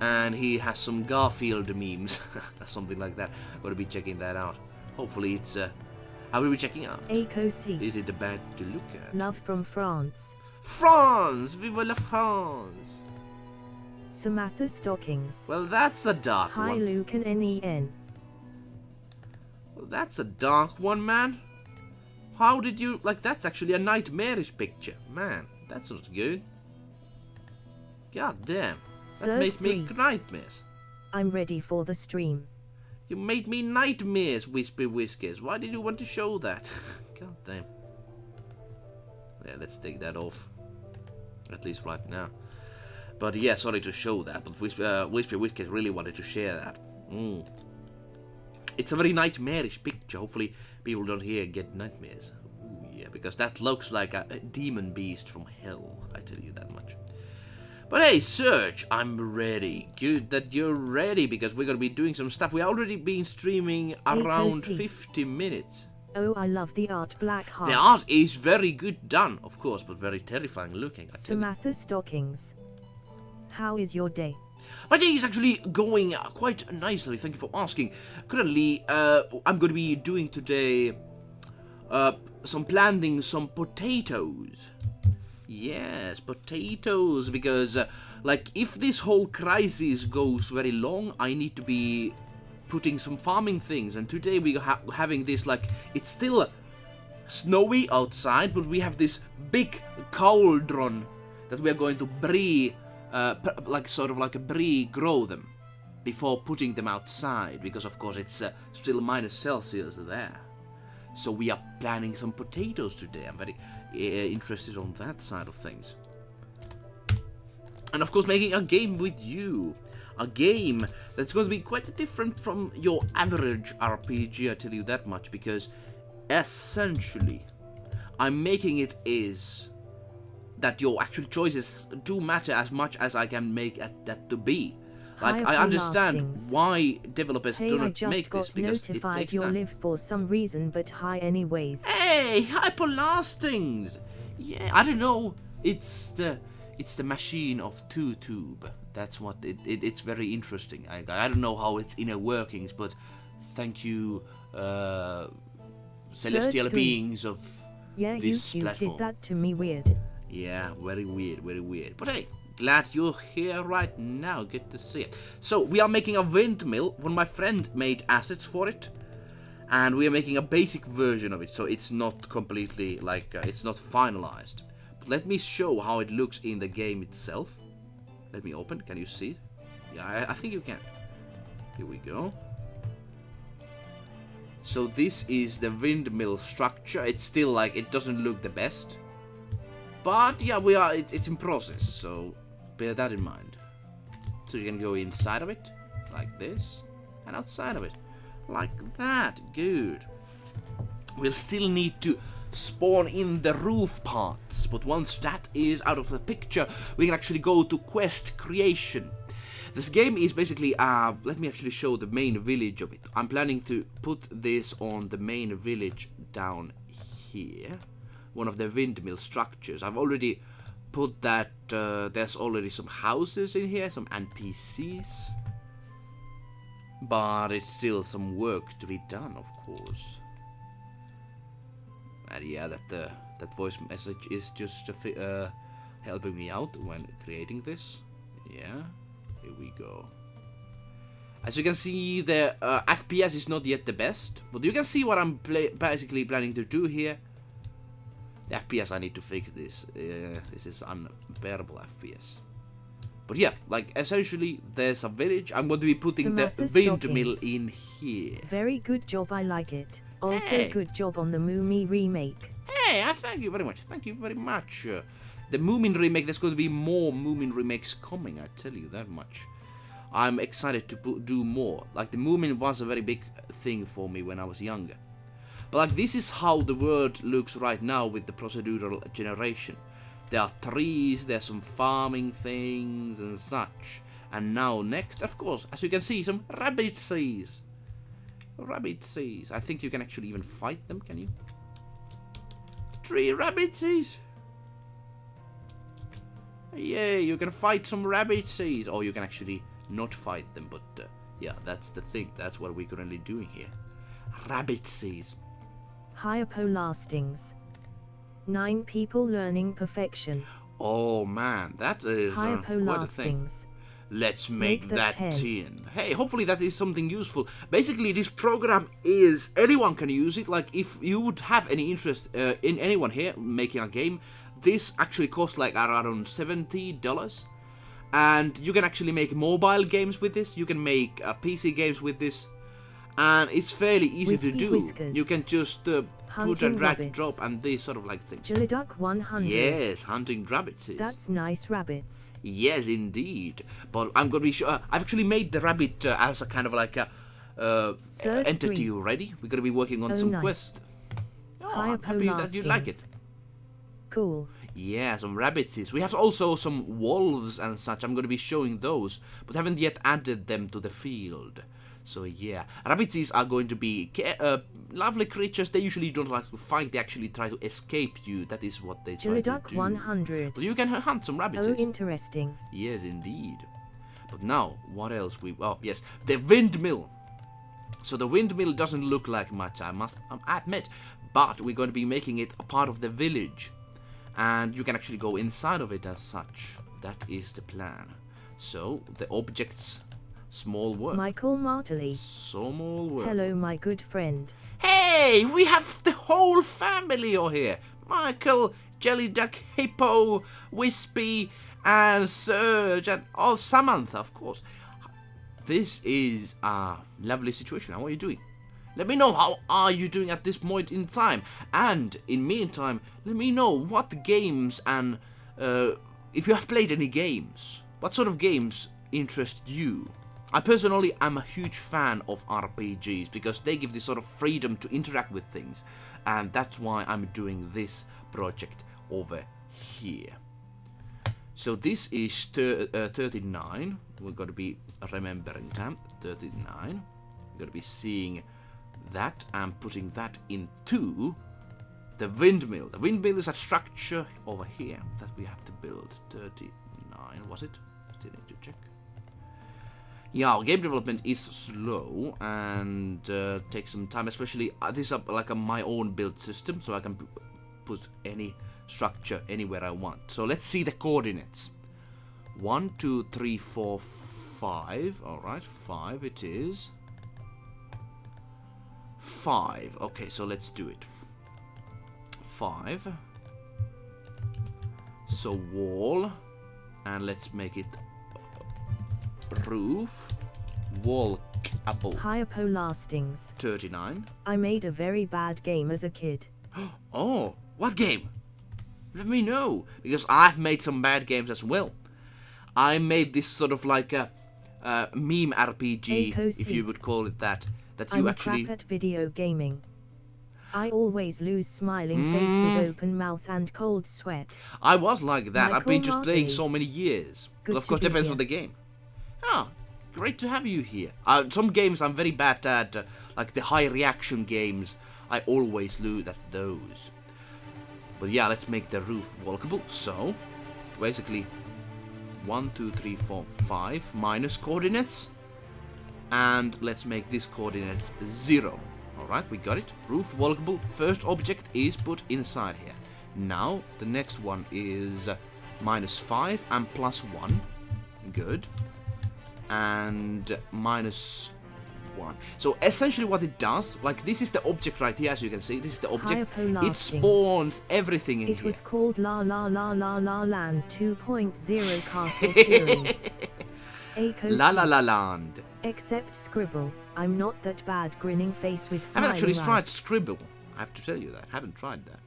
and he has some Garfield memes, something like that. I'm gonna be checking that out. Hopefully, it's how will we be checking out? Is it bad to look at? Love from France. France, vive la France. Samantha Stockings. Well, that's a dark one. Hi, eluukkanen NEN. Well, that's a dark one, man. How did you... Like, that's actually a nightmarish picture. Man, that's not good. God damn. That made me nightmares. I'm ready for the stream. You made me nightmares, Wispy Whiskers. Why did you want to show that? God damn. Yeah, let's take that off. At least right now. But yeah, sorry to show that. But Wispy Whiskers really wanted to share that. It's a very nightmarish picture. Hopefully people don't hear get nightmares. Ooh, yeah, because that looks like a demon beast from hell. I tell you that much. But hey, Serge, I'm ready. Good that you're ready, because we're gonna be doing some stuff. We've already been streaming around 50 minutes. Oh, I love the art, Black Heart. The art is very good done, of course, but very terrifying looking. Samantha Stockings. How is your day? My day is actually going quite nicely, thank you for asking. Currently, I'm going to be doing today planting some potatoes. Yes, potatoes, because like if this whole crisis goes very long, I need to be putting some farming things, and today we having this, like, it's still snowy outside, but we have this big cauldron that we are going to like sort of like a grow them before putting them outside, because of course it's still -Celsius there. So we are planning some potatoes today. I'm very interested on that side of things. And of course making a game with you. A game that's going to be quite different from your average RPG, I tell you that much, because essentially I'm making it is that your actual choices do matter as much as I can make that to be. Like, I understand why developers do not make this, because it takes you'll time. live for some reason, but hi anyways. Hey, hyperlastings! Yeah, I don't know. It's the machine of two-tube. That's what it's very interesting. I don't know how its inner workings, but thank you, celestial beings of this you platform. did that to me weird. Yeah, very weird, very weird. But hey, glad you're here right now. Good to see it. So we are making a windmill. When my friend made assets for it, and we are making a basic version of it, so it's not completely like it's not finalized. But let me show how it looks in the game itself. Let me open. Can you see it? Yeah, I think you can. Here we go. So this is the windmill structure. It's still like, it doesn't look the best, but yeah, it's in process, so bear that in mind. So you can go inside of it like this, and outside of it like that. Good. We'll still need to spawn in the roof parts, but once that is out of the picture, we can actually go to quest creation. This game is basically, let me actually show the main village of it. I'm planning to put this on the main village down here, one of the windmill structures. I've already put that, there's already some houses in here, some NPCs, but it's still some work to be done, of course. And yeah, that voice message is just helping me out when creating this. Yeah, here we go. As you can see, the FPS is not yet the best, but you can see what I'm basically planning to do here. The FPS, I need to fix this. This is unbearable FPS. But yeah, like essentially, there's a village. I'm going to be putting the windmill in here. Very good job, I like it. Also, Hey. good job on the Moomin remake. Hey, thank you very much. Thank you very much. The Moomin remake, there's going to be more Moomin remakes coming, I tell you that much. I'm excited to do more. Like, the Moomin was a very big thing for me when I was younger. But like, this is how the world looks right now with the procedural generation. There are trees, there's some farming things and such. And now next, of course, as you can see, some rabbitses. Rabbitses. I think you can actually even fight them, can you? 3 rabbitses. Yeah, you can fight some rabbitses. Or you can actually not fight them, but yeah, that's the thing. That's what we're currently doing here. Rabbitses. Hyperlastings. 9 people learning perfection. Oh man, that is quite a thing. Hyperlastings. Let's make that 10. 10. Hey, hopefully that is something useful. Basically, this program is, anyone can use it. Like, if you would have any interest in anyone here making a game, this actually costs like around $70. And you can actually make mobile games with this. You can make PC games with this. And it's fairly easy to do. Whiskers. You can just put Hunting and drag, rabbits. drop, and these sort of like things. Jilliduck 100. Yes, hunting rabbits. That's nice rabbits. Yes, indeed. But I'm gonna be sure. I've actually made the rabbit as a kind of like a entity already. We're gonna be working on some nice. quests. Oh, I'm happy that you like it. Cool. Yeah, some rabbits. We have also some wolves and such. I'm gonna be showing those, but haven't yet added them to the field. So yeah, rabbits are going to be lovely creatures. They usually don't like to fight. They actually try to escape you. That is what they try to Jilliduck do. 100. But you can hunt some rabbits. Oh, interesting. Yes, indeed. But now, what else oh, yes, the windmill. So the windmill doesn't look like much, I must admit, but we're going to be making it a part of the village. and you can actually go inside of it as such. That is the plan. So the objects, small work. Michael Martley. Small work. Hello, my good friend. Hey, we have the whole family here. Michael, Jelly Duck, Hippo, Wispy, and Serge, and Samantha, of course. This is a lovely situation. How are you doing? Let me know how are you doing at this point in time. And in meantime, let me know what games and if you have played any games. What sort of games interest you? I personally am a huge fan of RPGs because they give this sort of freedom to interact with things. And that's why I'm doing this project over here. So this is 39. We're going to be remembering that. 39. We're going to be seeing that and putting that into the windmill. The windmill is a structure over here that we have to build. 39, was it? Still need to check. Yeah, game development is slow and takes some time, especially this is like my own build system, so I can put any structure anywhere I want. So let's see the coordinates. 1, 2, 3, 4, 5. Alright, 5 it is. 5. Okay, so let's do it. 5. So wall, and let's make it roof, walkable. Higher lastings. 39. I made a very bad game as a kid. Oh, what game? Let me know, because I've made some bad games as well. I made this sort of like a meme RPG, if you would call it that. That you I'm actually. crap at video gaming. I always lose smiling face with open mouth and cold sweat. I was like that. I've been just Michael playing Martley. so many years. Good But of to course, be depends here. on the game. Ah, great to have you here. Some games I'm very bad at, like the high reaction games. I always lose at those. But yeah, let's make the roof walkable. So, basically, 1, 2, 3, 4, 5 minus coordinates. And let's make this coordinate 0. Alright, we got it. Roof walkable. First object is put inside here. Now, the next one is minus 5 and plus 1. Good. And minus 1. So essentially what it does, like this is the object right here, as you can see, this is the object. It spawns everything in here. It was called La La La La La Land 2.0 Castle Series. La La La Land. Except Scribble. I'm not that bad. Grinning face with I smiling haven't actually tried eyes. Scribble. I have to tell you that. I haven't tried that.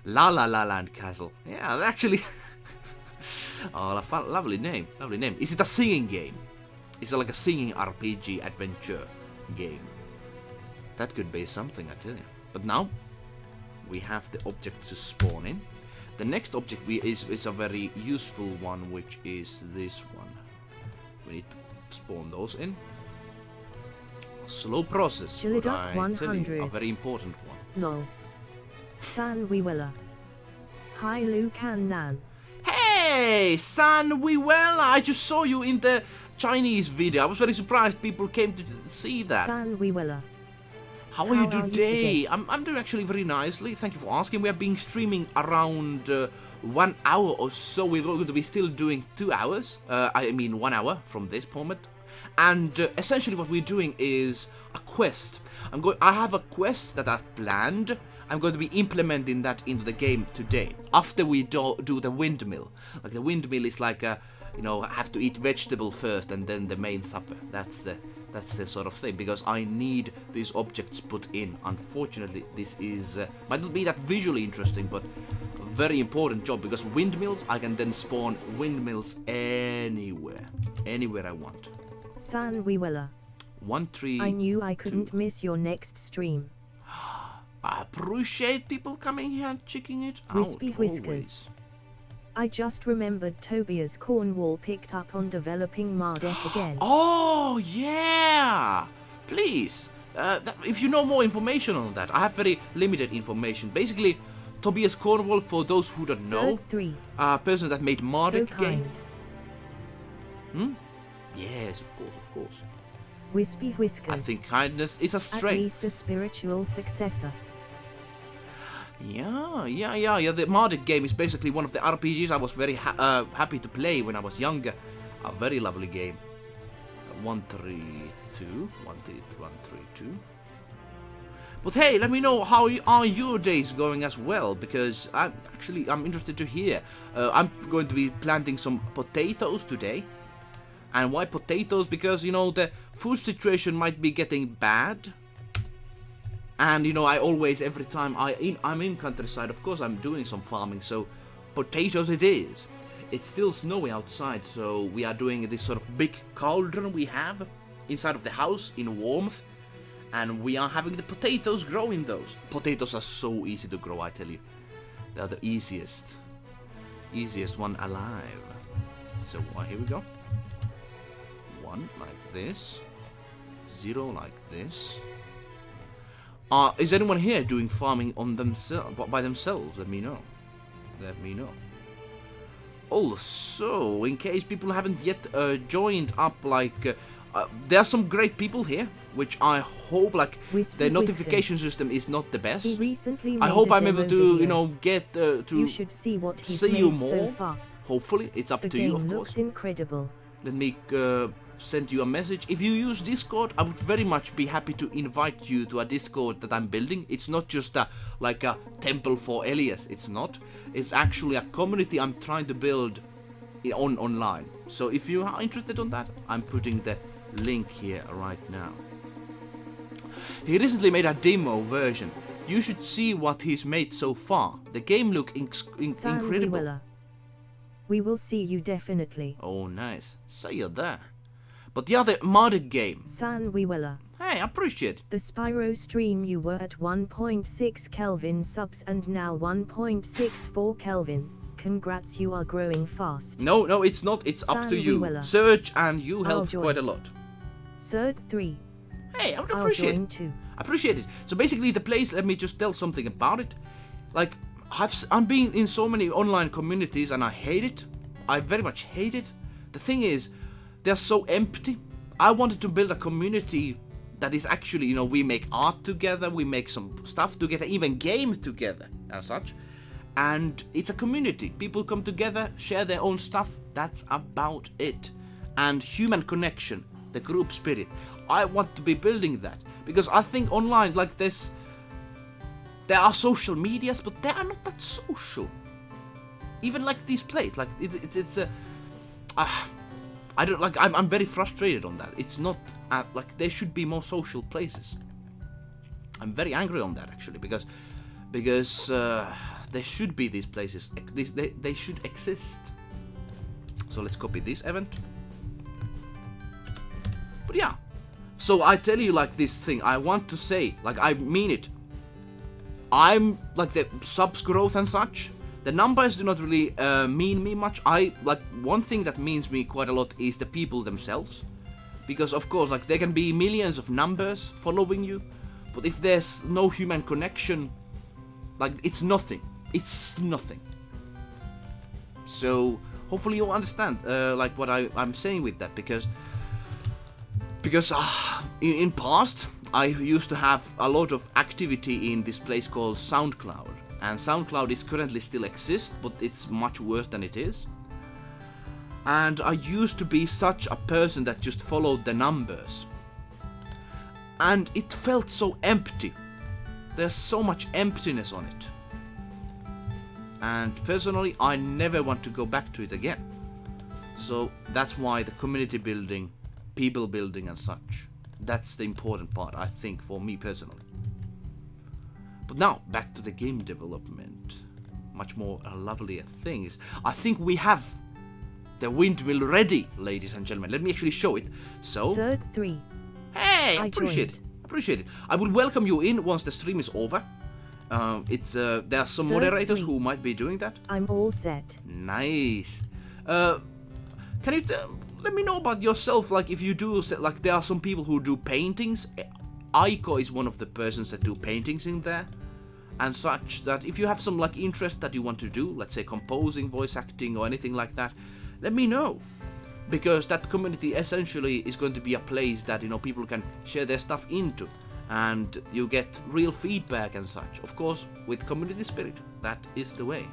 La La La Land Castle. Yeah, actually. Oh, lovely name. Lovely name. Is it a singing game? Is it like a singing RPG adventure game? That could be something, I tell you. But now, we have the object to spawn in. The next object is a very useful one, which is this one. We need to spawn those in. A slow process, but Jiliduck I tell you, 100. a very important one. Lol. San Wiwilla. Hi Lucan Nan. Hey, San Wiwella! I just saw you in the Chinese video. I was very surprised people came to see that. San Wiwilla. How are you today? I'm doing actually very nicely. Thank you for asking. We have been streaming around 1 hour or so. We're going to be still doing 2 hours. I mean 1 hour from this moment. And essentially what we're doing is a quest. I have a quest that I've planned. I'm going to be implementing that into the game today. After we do the windmill. Like the windmill is like a, I have to eat vegetable first and then the main supper. That's the sort of thing, because I need these objects put in. Unfortunately, this is might not be that visually interesting, but a very important job, because windmills, I can then spawn windmills anywhere I want. San Wiwilla. 1, 3. I knew I 2. couldn't miss your next stream. I appreciate people coming here and checking it out. Wispy Whiskers. Always. I just remembered Tobias Cornwall picked up on developing Mardek again. Oh, yeah! Please, if you know more information on that, I have very limited information. Basically, Tobias Cornwall, for those who don't know, 3. person that made So Mardek game. kind. Yes, of course. Wispy Whiskers. I think kindness is a At strength. least a spiritual successor. Yeah. The modded game is basically one of the RPGs I was very happy to play when I was younger. A very lovely game. 132. But hey, let me know how are your days going as well, because I'm interested to hear. I'm going to be planting some potatoes today. And why potatoes? Because, you know, the food situation might be getting bad. And, you know, I always, every time I'm in countryside, of course I'm doing some farming, so potatoes it is. It's still snowy outside, so we are doing this sort of big cauldron we have inside of the house in warmth. And we are having the potatoes growing those. Potatoes are so easy to grow, I tell you. They are the easiest one alive. So here we go. 1 like this. 0 like this. Is anyone here doing farming on by themselves? Let me know. Also, in case people haven't yet joined up, like there are some great people here, which I hope, like, the notification system is not the best. I hope I'm able to, you know, get to see you more. So far. Hopefully, it's up to you, of course. Looks incredible. Let me send you a message. If you use Discord, I would very much be happy to invite you to a Discord that I'm building. It's not just like a temple for Elias. It's not. It's actually a community I'm trying to build online. So if you are interested on that, I'm putting the link here right now. He recently made a demo version. You should see what he's made so far. The game looks incredible. We will see you definitely. Oh, nice. See you there. But the other modded game. We will. Hey, I appreciate it. The Spyro stream, you were at 1.6 Kelvin subs and now 1.64 Kelvin. Congrats, you are growing fast. No, it's not. It's up to you. Search and you helped quite a lot. Surg 3. Hey, I would appreciate it. Too. Appreciate it. So basically the place, let me just tell something about it. Like, I'm being in so many online communities and I hate it. I very much hate it. The thing is, they're so empty. I wanted to build a community that is actually, you know, we make art together, we make some stuff together, even game together as such. And it's a community. People come together, share their own stuff. That's about it. And human connection, the group spirit. I want to be building that. Because I think online, like this, there are social medias, but they are not that social. Even like these plays, like it's I don't like. I'm very frustrated on that. It's not like there should be more social places. I'm very angry on that actually because there should be these places. They should exist. So let's copy this event. But yeah. So I tell you like this thing. I want to say, like I mean it. I'm like the subs growth and such. The numbers do not really mean me much. One thing that means me quite a lot is the people themselves, because of course like there can be millions of numbers following you, but if there's no human connection, like it's nothing. It's nothing. So hopefully you'll understand like what I'm saying with that, because in past I used to have a lot of activity in this place called SoundCloud. And SoundCloud is currently still exists, but it's much worse than it is. And I used to be such a person that just followed the numbers. And it felt so empty. There's so much emptiness on it. And personally, I never want to go back to it again. So that's why the community building, people building and such, that's the important part, I think, for me personally. But now, back to the game development. Much more lovelier things. I think we have the windmill ready, ladies and gentlemen. Let me actually show it. So, Surg 3. Hey, I appreciate it. I will welcome you in once the stream is over. There are some moderators who might be doing that. I'm all set. Nice. Can you let me know about yourself? Like, if you do, like, there are some people who do paintings. Aiko is one of the persons that do paintings in there and such, that if you have some like interest that you want to do, let's say composing, voice acting or anything like that, let me know, because that community essentially is going to be a place that, you know, people can share their stuff into. and you get real feedback and such. Of course, with community spirit, that is the way.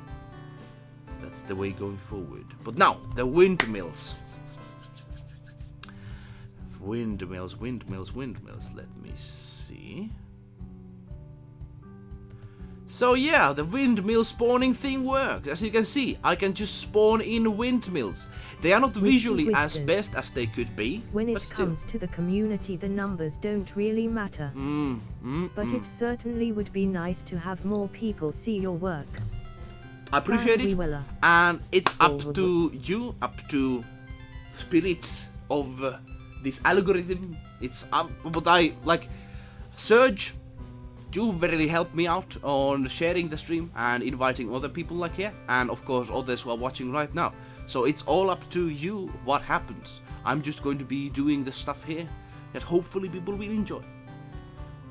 That's the way going forward. But now, the windmills. Windmills. Let me see. So yeah, the windmill spawning thing works. As you can see, I can just spawn in windmills. They are not visually as best as they could be. When it comes to the community, the numbers don't really matter. But it certainly would be nice to have more people see your work. I appreciate it. And it's up to you, up to spirits of this algorithm. It's up, but I like Surge. You really helped me out on sharing the stream and inviting other people like here, and of course others who are watching right now. So it's all up to you what happens. I'm just going to be doing the stuff here that hopefully people will enjoy.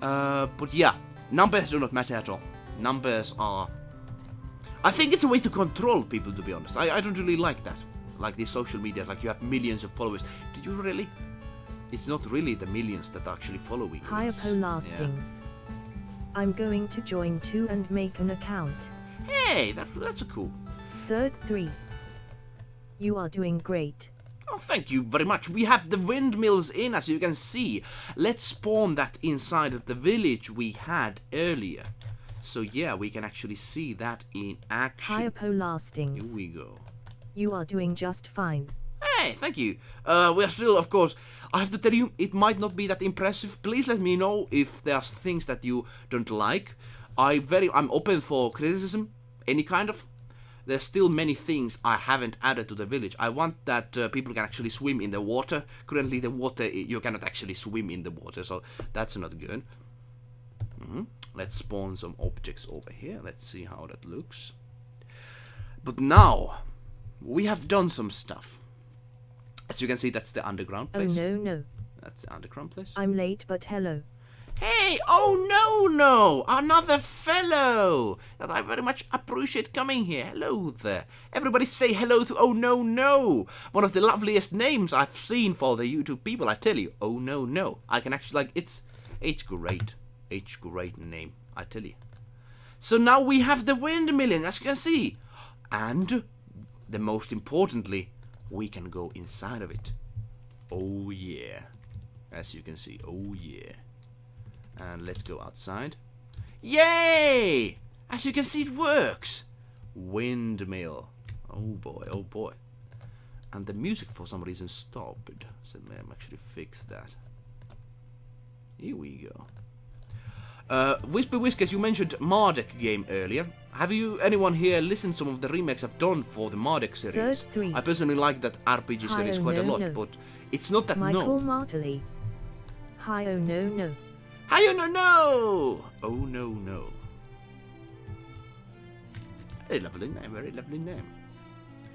But yeah, numbers do not matter at all. Numbers are... I think it's a way to control people, to be honest. I don't really like that. Like these social media, like you have millions of followers. Do you really? It's not really the millions that are actually following. Higher Polastings. Yeah. I'm going to join too and make an account. Hey, that's a cool. Third 3. You are doing great. Oh, thank you very much. We have the windmills in, as you can see. Let's spawn that inside of the village we had earlier. So yeah, we can actually see that in action. Higher Polastings. Here we go. You are doing just fine. Hey, thank you. We are still, of course, I have to tell you, it might not be that impressive. Please let me know if there's things that you don't like. I'm open for criticism, any kind of. There's still many things I haven't added to the village. I want that people can actually swim in the water. Currently, the water, you cannot actually swim in the water, so that's not good. Let's spawn some objects over here. Let's see how that looks. But now, we have done some stuff. As you can see, that's the underground place. Oh, no. That's the underground place. I'm late, but hello. Hey, oh, no. Another fellow that I very much appreciate coming here. Hello there. Everybody say hello to Oh, no. One of the loveliest names I've seen for the YouTube people, I tell you. Oh, no. I can actually, like, it's great. It's great name, I tell you. So now we have the windmill, as you can see. And, the most importantly, we can go inside of it. Oh yeah. As you can see, oh yeah. And let's go outside. Yay! As you can see, it works. Windmill. Oh boy. And the music for some reason stopped. So let me actually fix that. Here we go. Whisper Whiskers, you mentioned Mardek game earlier. Have you anyone here listened to some of the remakes I've done for the Mardek series? I personally like that RPG series quite a lot, but it's not that Michael Martley. Hi, oh no. Hi, oh no. Oh no. Very lovely name.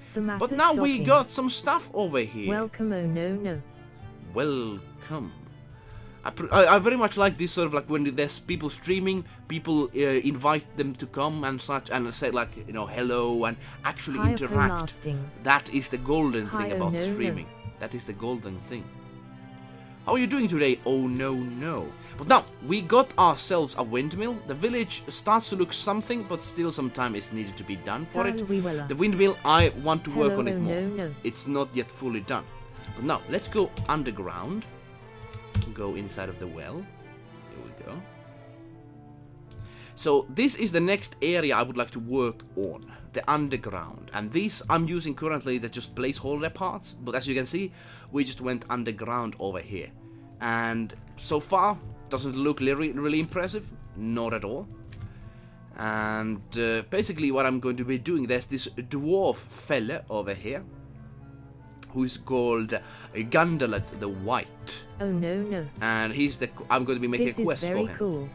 Samantha but now Stockings. We got some stuff over here. Welcome, oh no. Welcome. I very much like this sort of like when there's people streaming, people invite them to come and such, and say like, you know, hello, and actually interact. That is the golden thing about streaming. That is the golden thing. How are you doing today? Oh no. But now, we got ourselves a windmill. The village starts to look something, but still some time is needed to be done for it. The windmill, I want to work on it more. No. It's not yet fully done. But now, let's go underground. Go inside of the well. Here we go. So this is the next area I would like to work on, the underground. And these I'm using currently, they're just placeholder parts, but as you can see, we just went underground over here. And so far, doesn't look really impressive, not at all. And basically what I'm going to be doing, there's this dwarf fella over here, who's called Gandalf the White. Oh no. And I'm going to be making a quest for him. This is very cool.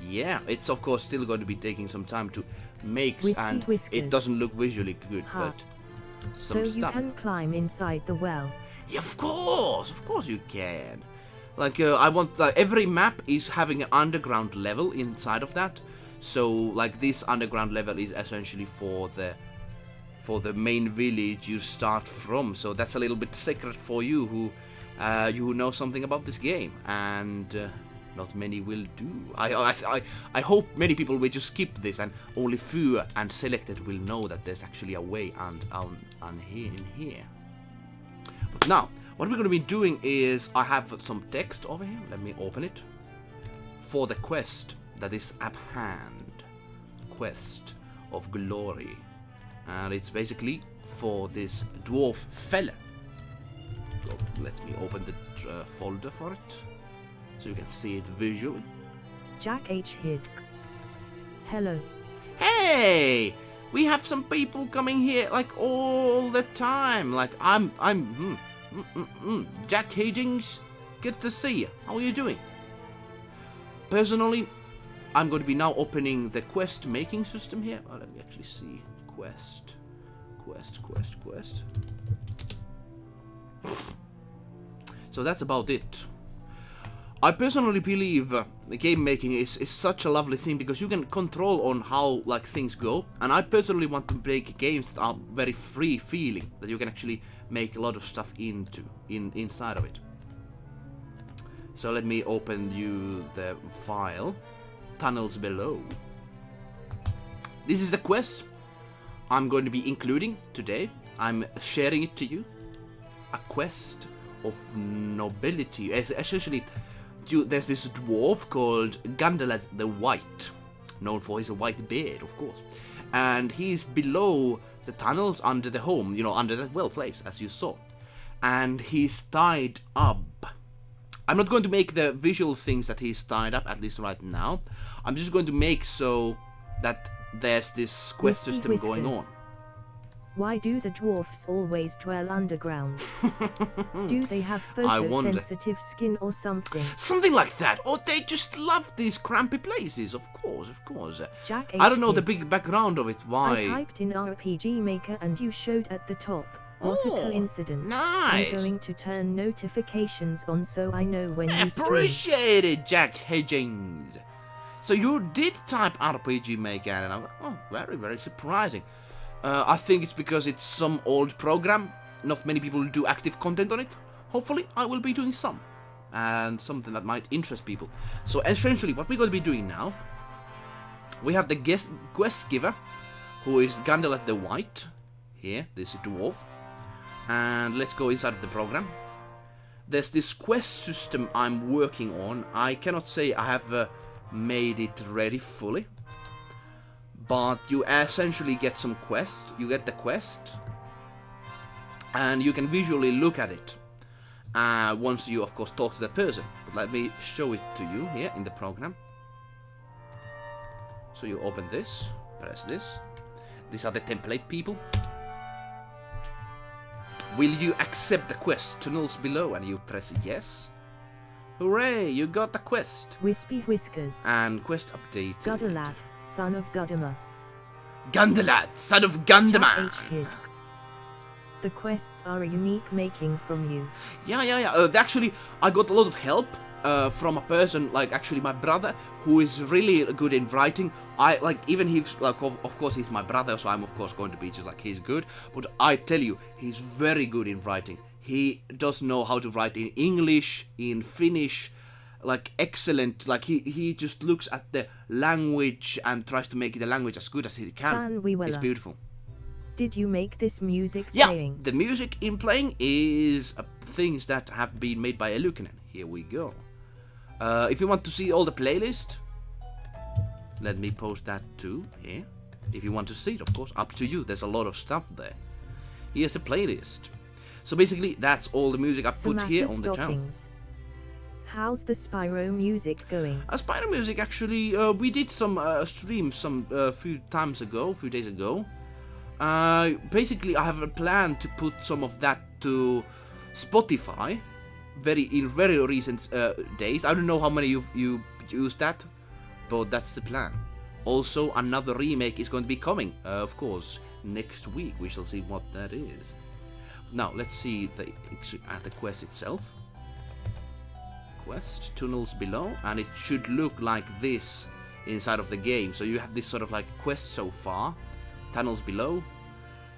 Yeah, it's of course still going to be taking some time to make, and Whiskers. It doesn't look visually good, but some so stuff. You can climb inside the well. Yeah, of course you can. Like I want every map is having an underground level inside of that. So like this underground level is essentially for the main village you start from. So that's a little bit secret for you who know something about this game. And not many will do. I hope many people will just skip this, and only few and selected will know that there's actually a way on here. But now, what we're going to be doing is, I have some text over here. Let me open it. For the quest that is at hand. Quest of glory. And it's basically for this dwarf fella. So let me open the folder for it, so you can see it visually. Jack H. Hidk. Hello. Hey! We have some people coming here like all the time. Like I'm Jack Higgins. Good to see you. How are you doing? Personally, I'm going to be now opening the quest making system here. Oh, let me actually see. Quest. So that's about it. I personally believe game making is such a lovely thing, because you can control on how like things go, and I personally want to make games that are very free feeling, that you can actually make a lot of stuff inside of it. So let me open you the file, Tunnels Below. This is the quest I'm going to be including today. I'm sharing it to you. A quest of nobility. Essentially, there's this dwarf called Gandalf the White, known for his white beard, of course. And he's below the tunnels under the home, you know, under that well place, as you saw. And he's tied up. I'm not going to make the visual things that he's tied up, at least right now. I'm just going to make so that there's this quest system going on. Why do the dwarfs always dwell underground? Do they have photosensitive skin or something? Something like that. Or they just love these crampy places, of course. Jack I don't know the big background of it, why. I typed in RPG Maker and you showed at the top. What a coincidence. Nice. I'm going to turn notifications on so I know when you stream. Appreciate it, Jack Higgins. So you did type RPG Maker, and I'm like, oh, very, very surprising. I think it's because it's some old program. Not many people do active content on it. Hopefully, I will be doing some. And something that might interest people. So essentially, what we're going to be doing now, we have the quest giver, who is Gandalf the White. Here, this dwarf. And let's go inside of the program. There's this quest system I'm working on. I cannot say I have made it ready fully. But you essentially get some quest. You get the quest. And you can visually look at it. Once you, of course, talk to the person. But let me show it to you here in the program. So you open this. Press this. These are the template people. Will you accept the quest? Tunnels below. And you press yes. Hooray, you got the quest. Wispy Whiskers. And quest update. Gandalad, son of Gudama. Gandalad, son of Gundama. The quests are a unique making from you. Yeah. Actually, I got a lot of help from a person, like actually my brother, who is really good in writing. Even he's like, of course he's my brother, so I'm of course going to be just like he's good. But I tell you, he's very good in writing. He does know how to write in English, in Finnish, like excellent. Like he just looks at the language and tries to make the language as good as he can. It's beautiful. Did you make this music Yeah, playing? the music in playing is things that have been made by eluukkanen. Here we go. If you want to see all the playlist, let me post that too here. If you want to see it, of course, up to you. There's a lot of stuff there. Here's the playlist. So basically, that's all the music I've put here on the channel. How's the Spyro music going? Spyro music, actually, we did some streams a few days ago. Basically, I have a plan to put some of that to Spotify in very recent days. I don't know how many you used that, but that's the plan. Also, another remake is going to be coming, of course, next week. We shall see what that is. Now, let's see the quest itself. Quest, tunnels below, and it should look like this inside of the game. So you have this sort of like quest so far, tunnels below,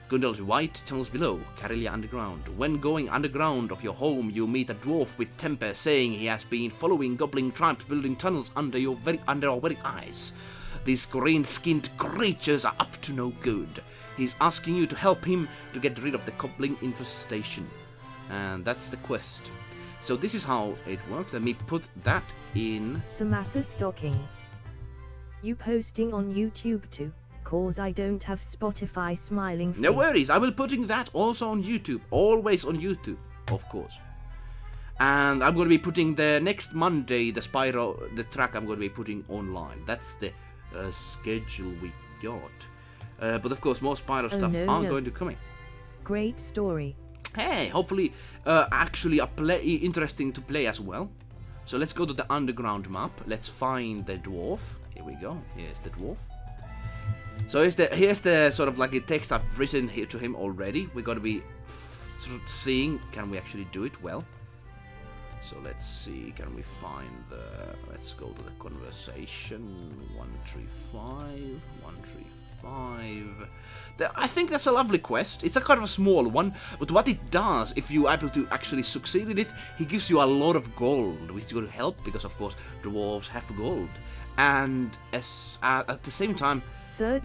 Gundel White tunnels below, Karelia underground. When going underground of your home, you meet a dwarf with temper, saying he has been following goblin tribes building tunnels under our very eyes. These green-skinned creatures are up to no good. He's asking you to help him to get rid of the goblin infestation. And that's the quest. So this is how it works. Let me put that in. Samantha Stockings. You posting on YouTube too? Cause I don't have Spotify smiling face. No worries, I will putting that also on YouTube. Always on YouTube, of course. And I'm going to be putting the next Monday, the track I'm going to be putting online. That's the schedule we got. But of course, more Spyro stuff are going to come in. Great story. Hey, hopefully actually interesting to play as well. So let's go to the underground map. Let's find the dwarf. Here we go. Here's the dwarf. So here's the sort of like the text I've written here to him already. We're going to be seeing, can we actually do it well? So let's see, can we find let's go to the conversation, 135, 135. I think that's a lovely quest. It's a kind of a small one, but what it does, if you're able to actually succeed in it, he gives you a lot of gold, which is going to help, because of course dwarves have gold. And at the same time,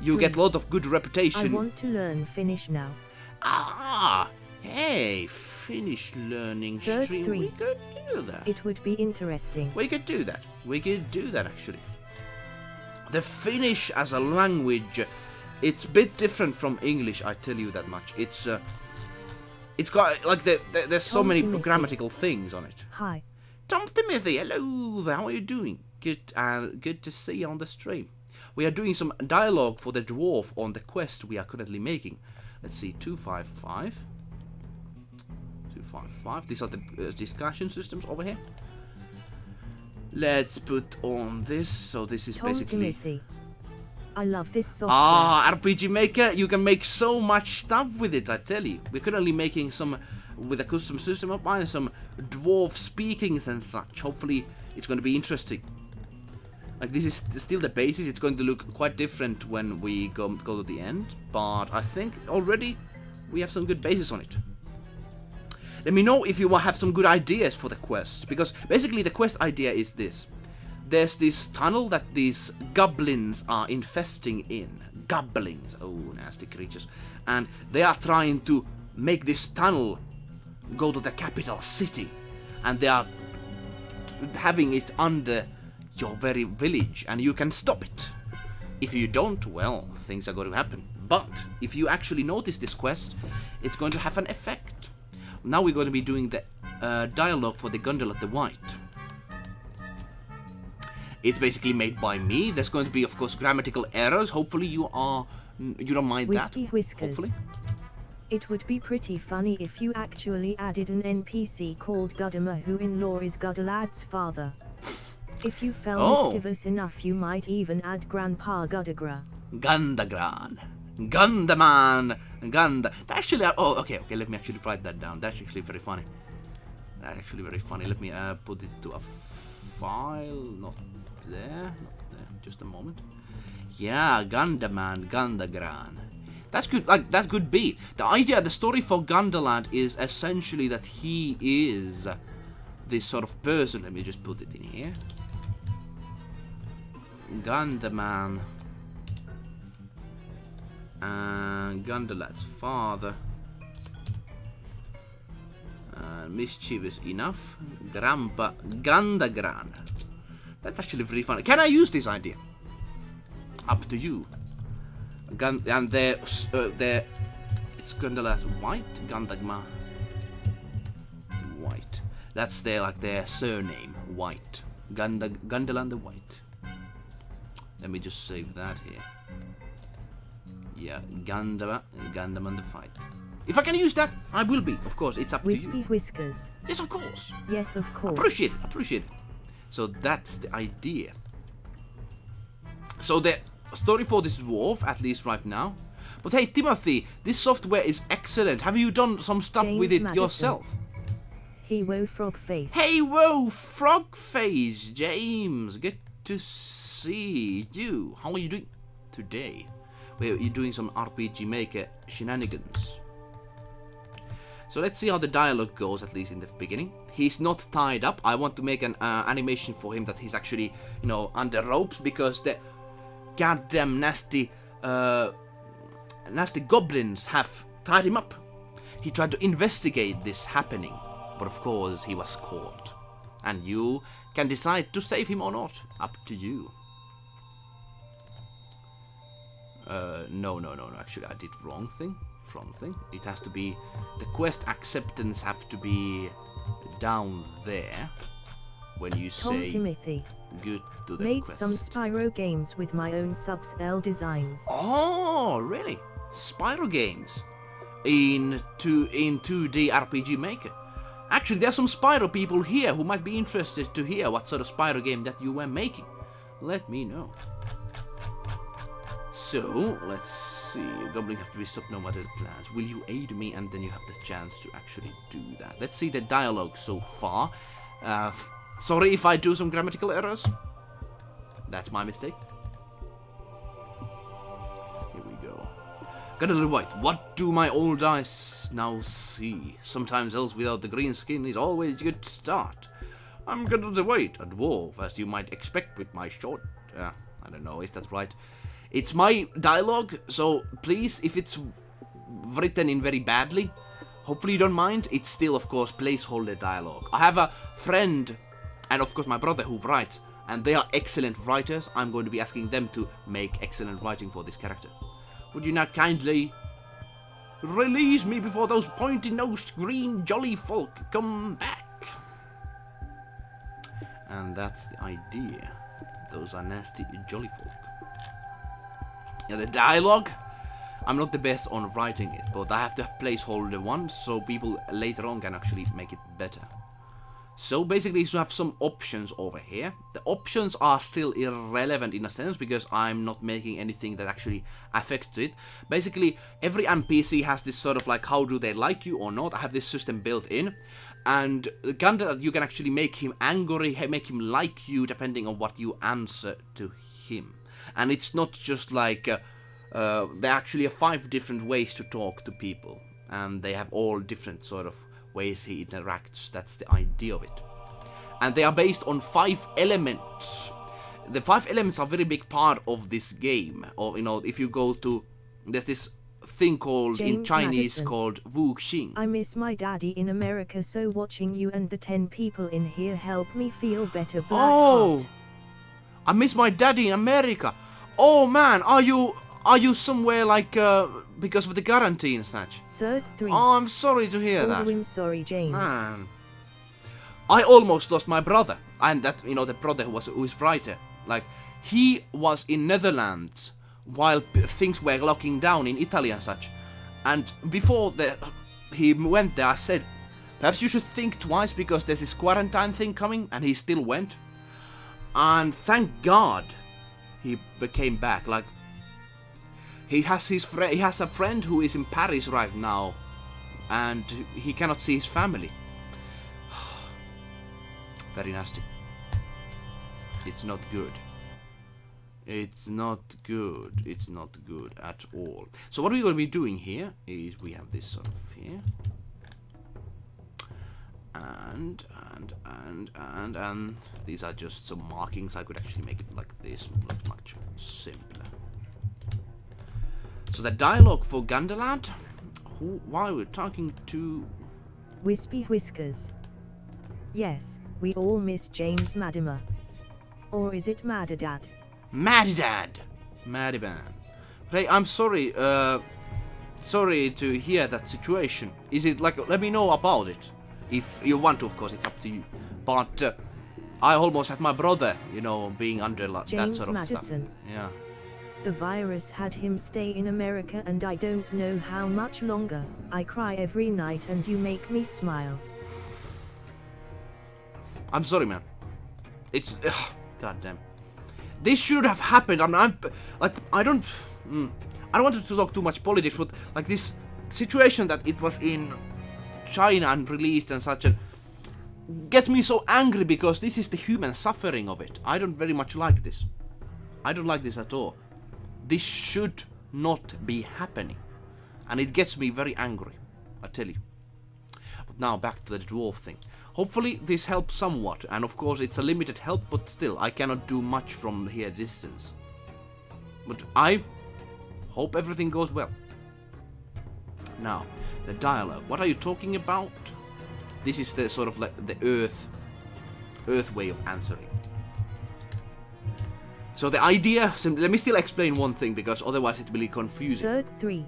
you get a lot of good reputation. I want to learn Finnish now. Ah, hey, Finnish learning stream. We could do that. It would be interesting. We could do that. We could do that actually. The Finnish as a language, it's a bit different from English. I tell you that much. It's got like there's so many grammatical things on it. Hi, Tom Timothy. Hello there. How are you doing? Good to see you on the stream. We are doing some dialogue for the dwarf on the quest we are currently making. Let's see, 255. 255. These are the discussion systems over here. Let's put on this. So this is Tom basically. Timothy. I love this software. Ah, RPG Maker. You can make so much stuff with it. I tell you. We're currently making some with a custom system of mine, some dwarf speakings and such. Hopefully, it's going to be interesting. Like, this is still the basis. It's going to look quite different when we go to the end. But I think already we have some good basis on it. Let me know if you have some good ideas for the quest. Because basically the quest idea is this. There's this tunnel that these goblins are infesting in. Goblins. Oh, nasty creatures. And they are trying to make this tunnel go to the capital city. And they are having it under your very village, and you can stop it. If you don't, well, things are going to happen. But if you actually notice this quest, it's going to have an effect. Now we're going to be doing the dialogue for the Gundel the White. It's basically made by me. There's going to be, of course, grammatical errors. Hopefully you don't mind that. Whiskers. Hopefully. It would be pretty funny if you actually added an NPC called Gudama, who in lore is Gudalad's father. If you felt mischievous enough, you might even add Grandpa Gudagra. Gundagran. Gundaman. Gunda. Actually, okay, let me actually write that down. That's actually very funny. Let me put it to a file. Not there. Just a moment. Yeah, Gundaman, Gundagran. That's good. Like, that could be. The idea, the story for Gundaland is essentially that he is this sort of person. Let me just put it in here. Gundaman and Gundalad's father, mischievous enough, Grandpa Gundagran. That's actually pretty funny. Can I use this idea? Up to you. And it's Gundalad's White, Gundagma White. That's their surname, White. Gundaland the White. Let me just save that here. Yeah, Gundaman the Fight. If I can use that, I will be. Of course, it's up to you. Whiskers. Yes, of course. Yes, of course. Appreciate it. So that's the idea. So the story for this dwarf, at least right now. But hey, Timothy, this software is excellent. Have you done some stuff with it yourself? Hey, whoa, Frogface. Hey, whoa, Frogface. James, good to see you. How are you doing today? We're doing some RPG Maker shenanigans. So let's see how the dialogue goes, at least in the beginning. He's not tied up. I want to make an animation for him that he's actually, you know, under ropes, because the goddamn nasty goblins have tied him up. He tried to investigate this happening, but of course he was caught. And you can decide to save him or not. Up to you. No. Actually, I did wrong thing. It has to be... The quest acceptance have to be down there. When you Tom say... Timothy. Good to the Made quest. some Spyro games with my own subs L designs. Oh, really? Spyro games? In 2D RPG Maker? Actually, there are some Spyro people here who might be interested to hear what sort of Spyro game that you were making. Let me know. So, let's see. Goblin have to be stopped no matter the plans. Will you aid me? And then you have the chance to actually do that. Let's see the dialogue so far. Sorry if I do some grammatical errors. That's my mistake. Here we go. Got a little white. What do my old eyes now see? Sometimes else without the green skin is always a good start. I'm gonna the white, a dwarf, as you might expect with my short... I don't know, is that right? It's my dialogue, so please, if it's written in very badly, hopefully you don't mind. It's still, of course, placeholder dialogue. I have a friend, and of course my brother, who writes, and they are excellent writers. I'm going to be asking them to make excellent writing for this character. Would you not kindly release me before those pointy-nosed green jolly folk come back? And that's the idea. Those are nasty jolly folk. Yeah, the dialogue, I'm not the best on writing it, but I have to have placeholder one, so people later on can actually make it better. So basically you have some options over here. The options are still irrelevant in a sense, because I'm not making anything that actually affects it. Basically, every NPC has this sort of like, how do they like you or not? I have this system built in. And Gandalf, you can actually make him angry, make him like you, depending on what you answer to him. And it's not just like, there actually are 5 different ways to talk to people. And they have all different sort of ways he interacts. That's the idea of it. And they are based on 5 elements. The 5 elements are a very big part of this game. Or, you know, if you go to, there's this thing called, in Chinese, called Wu Xing. I miss my daddy in America, so watching you and the 10 people in here help me feel better. Oh! I miss my daddy in America. Oh man, are you somewhere like because of the quarantine and such? Sir, 3. Oh, I'm sorry to hear that. I'm sorry, James. Man, I almost lost my brother, and that, you know, the brother who is writer. Like, he was in Netherlands while things were locking down in Italy and such. And before he went there, I said, perhaps you should think twice, because there's this quarantine thing coming, and he still went. And thank God he came back. Like, he has a friend who is in Paris right now, and he cannot see his family. Very nasty. It's not good. It's not good. It's not good at all. So what we're going to be doing here is we have this sort of here. And these are just some markings. I could actually make it like this, much simpler. So the dialogue for Gandalad, why we're talking to... Wispy Whiskers. Yes, we all miss James Madimer. Or is it Madadad? Madadad! Madiban. Hey, I'm sorry, sorry to hear that situation. Is it like, let me know about it. If you want to, of course, it's up to you. But I almost had my brother, you know, being under that sort of Madison. stuff. Yeah. The virus had him stay in America, and I don't know how much longer. I cry every night and you make me smile. I'm sorry, man. It's... goddamn. This should have happened. I don't want to talk too much politics, but like this situation that it was in China and released and such, and gets me so angry, because this is the human suffering of it. I don't very much like this. I don't like this at all. This should not be happening. And it gets me very angry, I tell you. But now back to the dwarf thing. Hopefully this helps somewhat, and of course it's a limited help, but still, I cannot do much from here distance. But I hope everything goes well. Now, the dialogue. What are you talking about? This is the sort of like the Earth way of answering. So the idea, so let me still explain one thing, because otherwise it will be confusing. Third 3.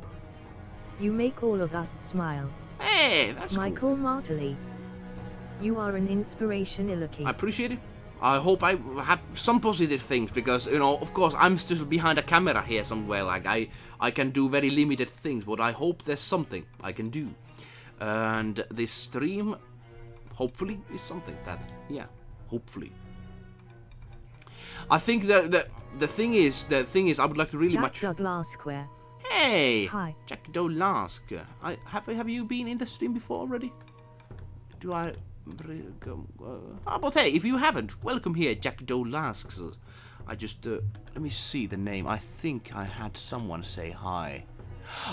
You make all of us smile. Hey, that's Michael cool. Martley. You are an inspiration, Illuki. I appreciate it. I hope I have some positive things, because, you know, of course, I'm still behind a camera here somewhere. Like, I can do very limited things, but I hope there's something I can do. And this stream, hopefully, is something that, yeah, hopefully. I think the thing is, I would like to really Jack Douglas Square. Hey! Hi. Jack Douglas. Have you been in the stream before already? Do I... but hey, if you haven't, welcome here, Jack Douglas. I just... let me see the name. I think I had someone say hi.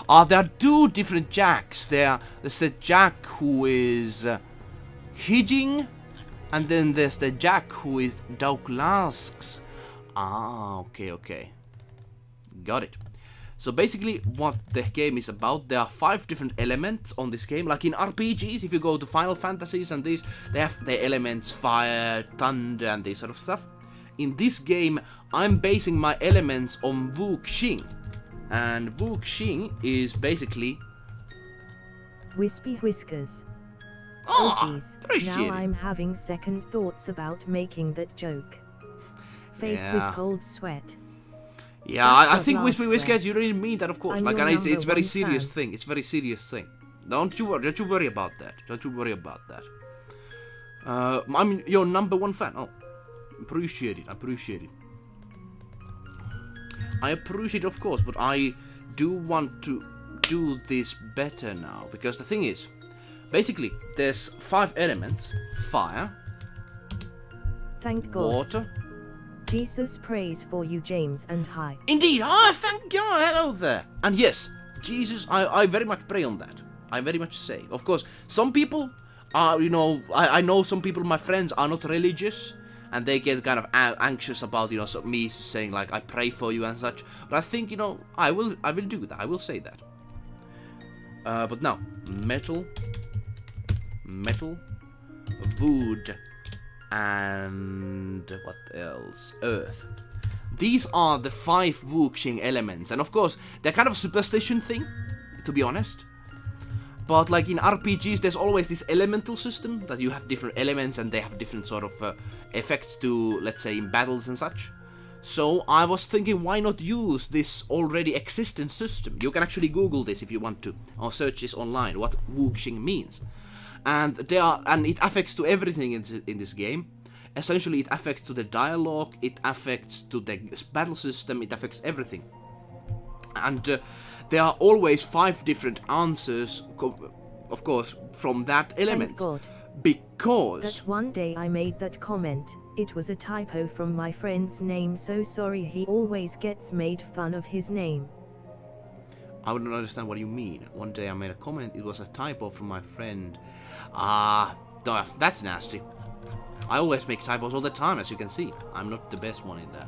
There are two different Jacks. There's a Jack who is... Hiding, and then there's the Jack who is Douglas. Okay. Got it. So basically what the game is about, there are 5 different elements on this game. Like in RPGs, if you go to Final Fantasies and these, they have the elements fire, thunder and this sort of stuff. In this game, I'm basing my elements on Wuxing. And Wuxing is basically... Wispy Whiskers. Oh, jeez. Now I'm having second thoughts about making that joke. Face with cold sweat. Yeah, I think Wispy Whiskers, you really mean that, of course. Like, and it's very serious thing. It's very serious thing. Don't you worry about that. Don't you worry about that. I'm your #1 fan. Oh, appreciate it. I appreciate it, of course, but I do want to do this better now, because the thing is, basically, there's 5 elements: fire, thank God, water. Jesus prays for you, James, and hi. Indeed, thank God, hello there. And yes, Jesus, I very much pray on that. I very much say. Of course, some people are, you know, I know some people, my friends, are not religious, and they get kind of anxious about, you know, me saying, like, I pray for you and such. But I think, you know, I will do that. I will say that. But now, metal, wood, and what else? Earth. These are the 5 Wuxing elements, and of course they're kind of a superstition thing, to be honest. But like in RPGs, there's always this elemental system that you have different elements and they have different sort of effects to, let's say, in battles and such. So I was thinking, why not use this already existing system? You can actually Google this if you want to, or search this online, what Wuxing means. And it affects to everything in this game. Essentially, it affects to the dialogue, it affects to the battle system, it affects everything. And there are always 5 different answers, of course, from that element. Thank God. Because... That one day I made that comment, it was a typo from my friend's name, so sorry, he always gets made fun of his name. I wouldn't understand what you mean. One day I made a comment, it was a typo from my friend. That's nasty. I always make typos all the time, as you can see. I'm not the best one in there.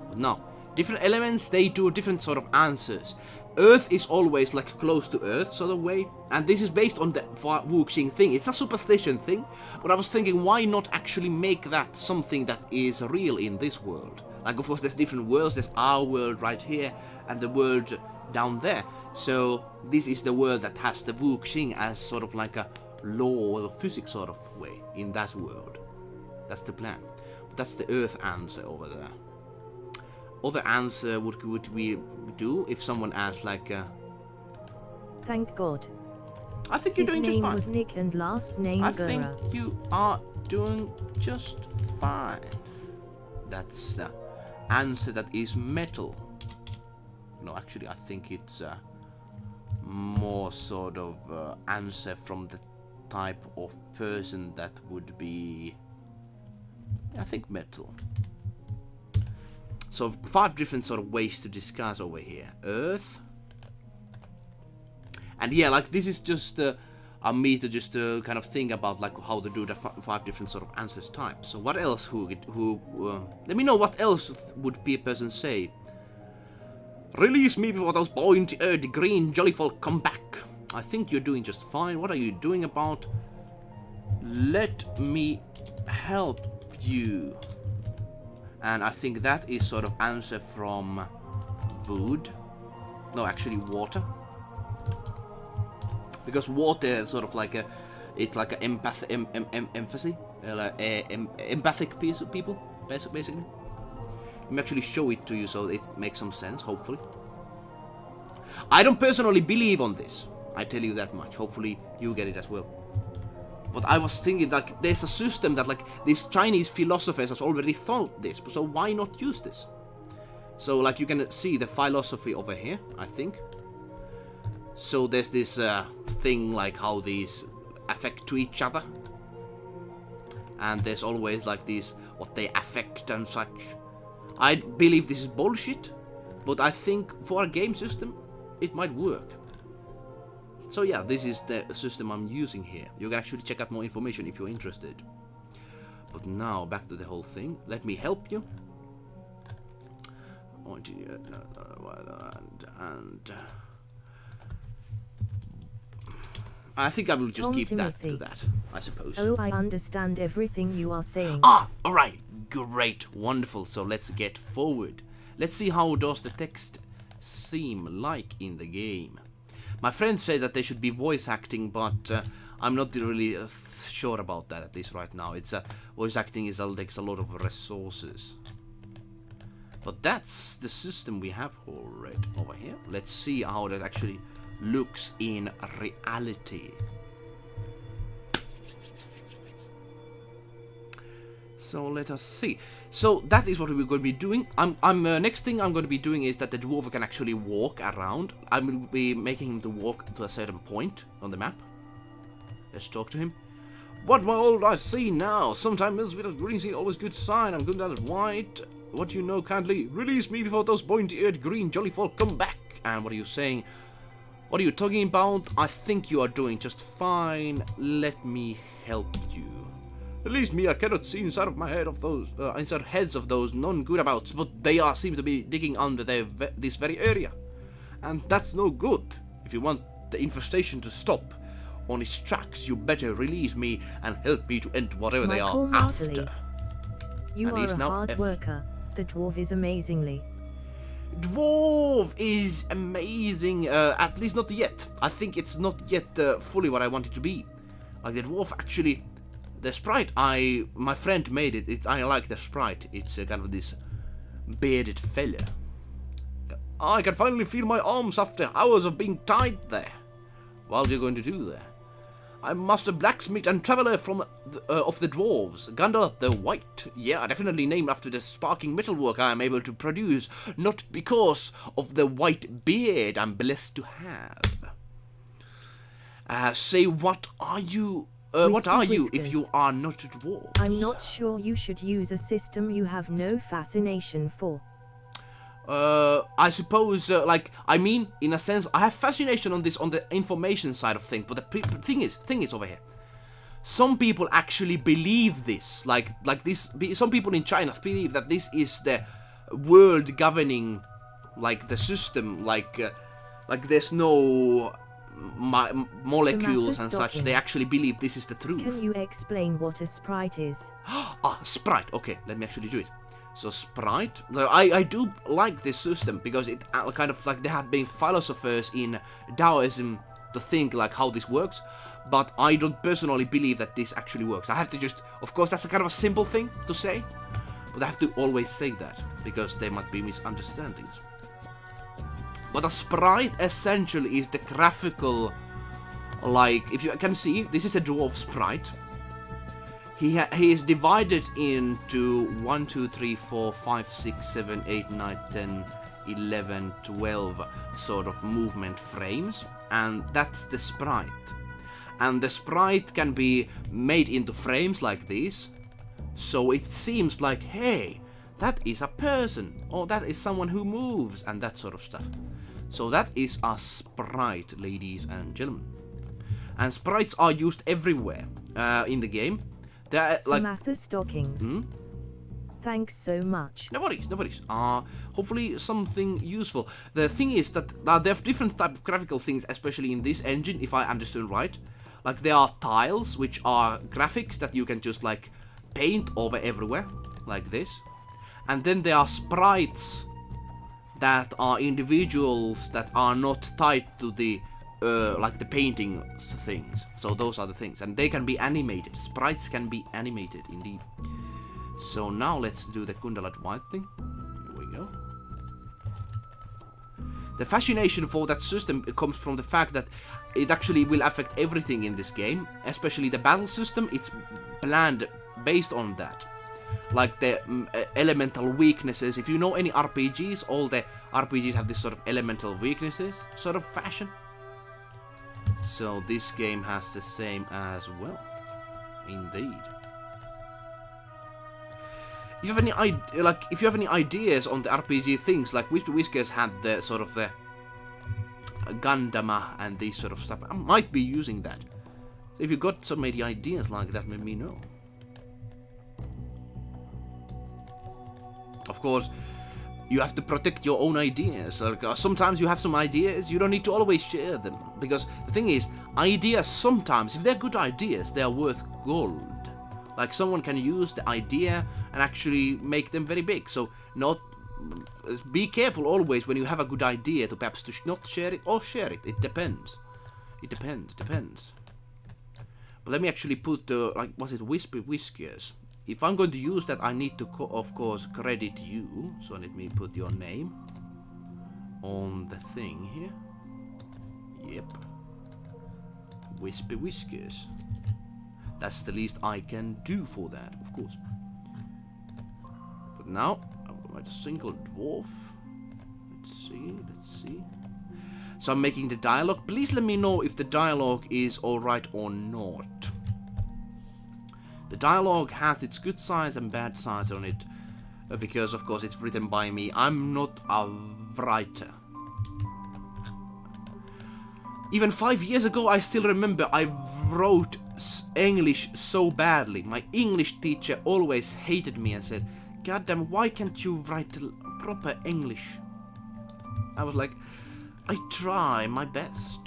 But no, different elements, they do different sort of answers. Earth is always like close to Earth sort of way, and this is based on the Wuxing thing. It's a superstition thing, but I was thinking, why not actually make that something that is real in this world? Like, of course, there's different worlds. There's our world right here, and the world down there. So this is the world that has the Wuxing as sort of like a law or physics sort of way in that world. That's the plan. But that's the Earth answer over there. Other answer would we do if someone asked like Thank God. I think you're doing just fine. His name was Nick and last name I Gura. think you are doing just fine. That's the answer that is metal. No, actually I think it's more sort of answer from the type of person that would be, I think, metal. So 5 different sort of ways to discuss over here. Earth. And yeah, like this is just me to just kind of think about like how to do the 5 different sort of answers types. So what else? Let me know what else would be a person say. Release me before those pointy-eared green jolly folk come back. I think you're doing just fine. What are you doing about? Let me help you. And I think that is sort of answer from wood. No, actually water. Because water is sort of like it's like an empathy, empathic piece of people, basically. Let me actually show it to you so it makes some sense, hopefully. I don't personally believe on this. I tell you that much. Hopefully you get it as well. But I was thinking like there's a system that like these Chinese philosophers has already thought this, so why not use this? So like you can see the philosophy over here, I think. So there's this thing like how these affect to each other. And there's always like these, what they affect and such. I believe this is bullshit, but I think for a game system, it might work. So yeah, this is the system I'm using here. You can actually check out more information if you're interested. But now, back to the whole thing. Let me help you. And I think I will just Tom keep Timothy. that to that, I suppose. Oh, I understand everything you are saying. Ah, alright. Great. Wonderful. So let's get forward. Let's see how does the text seem like in the game. My friends say that they should be voice acting, but I'm not really sure about that at least right now. It's voice acting takes a lot of resources. But that's the system we have already over here. Let's see how that actually looks in reality. So let us see. So that is what we're going to be doing. Next thing I'm going to be doing is that the dwarf can actually walk around. I will be making him to walk to a certain point on the map. Let's talk to him. What my old I see now. Sometimes with a green sea always good sign. I'm good at white. What do you know kindly? Release me before those pointy-eared green jolly folk come back. And what are you saying? What are you talking about? I think you are doing just fine. Let me help you. Release me, I cannot see inside of my head of those, inside heads of those non-good-abouts, but they seem to be digging under this very area. And that's no good. If you want the infestation to stop on its tracks, you better release me and help me to end whatever they are after. You are a hard worker. The dwarf is amazingly. Dwarf is amazing, at least not yet. I think it's not yet fully what I want it to be. Like the dwarf actually... The sprite, my friend made it. I like the sprite. It's kind of this bearded fella. I can finally feel my arms after hours of being tied there. What are you going to do there? I'm Master Blacksmith and Traveler from of the Dwarves. Gandalf the White. Yeah, definitely named after the sparking metalwork I am able to produce. Not because of the white beard I'm blessed to have. Say, what are you... what are you if you are not a dwarf? I'm not sure you should use a system you have no fascination for. I suppose, I mean, in a sense, I have fascination on this, on the information side of things, but the thing is over here. Some people actually believe this, some people in China believe that this is the world governing, the system, there's no... molecules and such. They actually believe this is the truth. Can you explain what a sprite is? Sprite. Okay, let me actually do it. So sprite, I do like this system because it kind of there have been philosophers in Taoism to think how this works, but I don't personally believe that this actually works. I have to just, of course, that's a kind of a simple thing to say, but I have to always say that because there might be misunderstandings. But a sprite essentially is the graphical, if you can see, this is a dwarf sprite. He is divided into 1, 2, 3, 4, 5, 6, 7, 8, 9, 10, 11, 12 sort of movement frames, and that's the sprite. And the sprite can be made into frames like these, so it seems like, hey, that is a person, or that is someone who moves, and that sort of stuff. So that is a sprite, ladies and gentlemen. And sprites are used everywhere in the game. They're like Samantha Stockings. Thanks so much. No worries, no worries. Hopefully something useful. The thing is that there are different type of graphical things, especially in this engine, if I understand right. Like there are tiles, which are graphics that you can just like paint over everywhere, like this. And then there are sprites that are individuals that are not tied to the like the painting things. So those are the things, and they can be animated. Sprites can be animated, indeed. So now let's do the Gundalad White thing. Here we go. The fascination for that system comes from the fact that it actually will affect everything in this game, especially the battle system. It's planned based on that. Like the elemental weaknesses. If you know any RPGs, all the RPGs have this sort of elemental weaknesses sort of fashion. So this game has the same as well. Indeed. If you have any ideas on the RPG things, like Whisper Whiskers had the sort of the Gundama and these sort of stuff, I might be using that. So if you got some maybe ideas like that, let me know. Of course, you have to protect your own ideas. Like, sometimes you have some ideas, you don't need to always share them. Because the thing is, ideas sometimes, if they're good ideas, they are worth gold. Like someone can use the idea and actually make them very big. So be careful always when you have a good idea to perhaps to not share it or share it. It depends. It depends. But let me actually put the, like, was it Whisper Whiskers? If I'm going to use that, I need to, of course, credit you. So let me put your name on the thing here. Yep. Whisper Whiskers. That's the least I can do for that, of course. But now, I will write a single dwarf. Let's see. So I'm making the dialogue. Please let me know if the dialogue is alright or not. The dialogue has its good sides and bad sides on it, because of course it's written by me. I'm not a writer. Even 5 years ago, I still remember I wrote English so badly. My English teacher always hated me and said, "God damn, why can't you write proper English?" I was like, I try my best.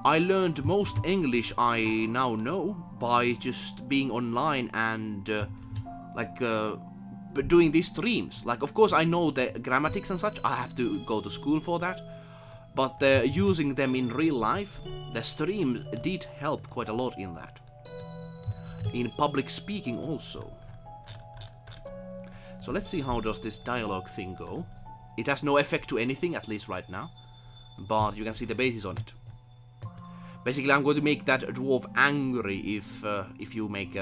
I learned most English I now know by just being online and doing these streams. Like, of course, I know the grammatics and such. I have to go to school for that. But using them in real life, the stream did help quite a lot in that. In public speaking also. So let's see how does this dialogue thing go. It has no effect to anything, at least right now. But you can see the basis on it. Basically, I'm going to make that dwarf angry if you make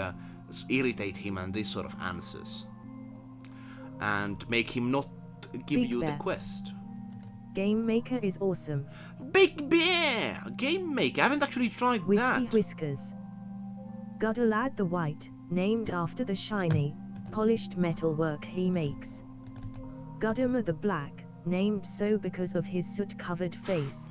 irritate him and this sort of answers. And make him not give you the quest. Game Maker is awesome. Big Bear! Game Maker, I haven't actually tried that. Wispy Whiskers. Gudalad the White, named after the shiny, polished metalwork he makes. Gudama the Black, named so because of his soot-covered face.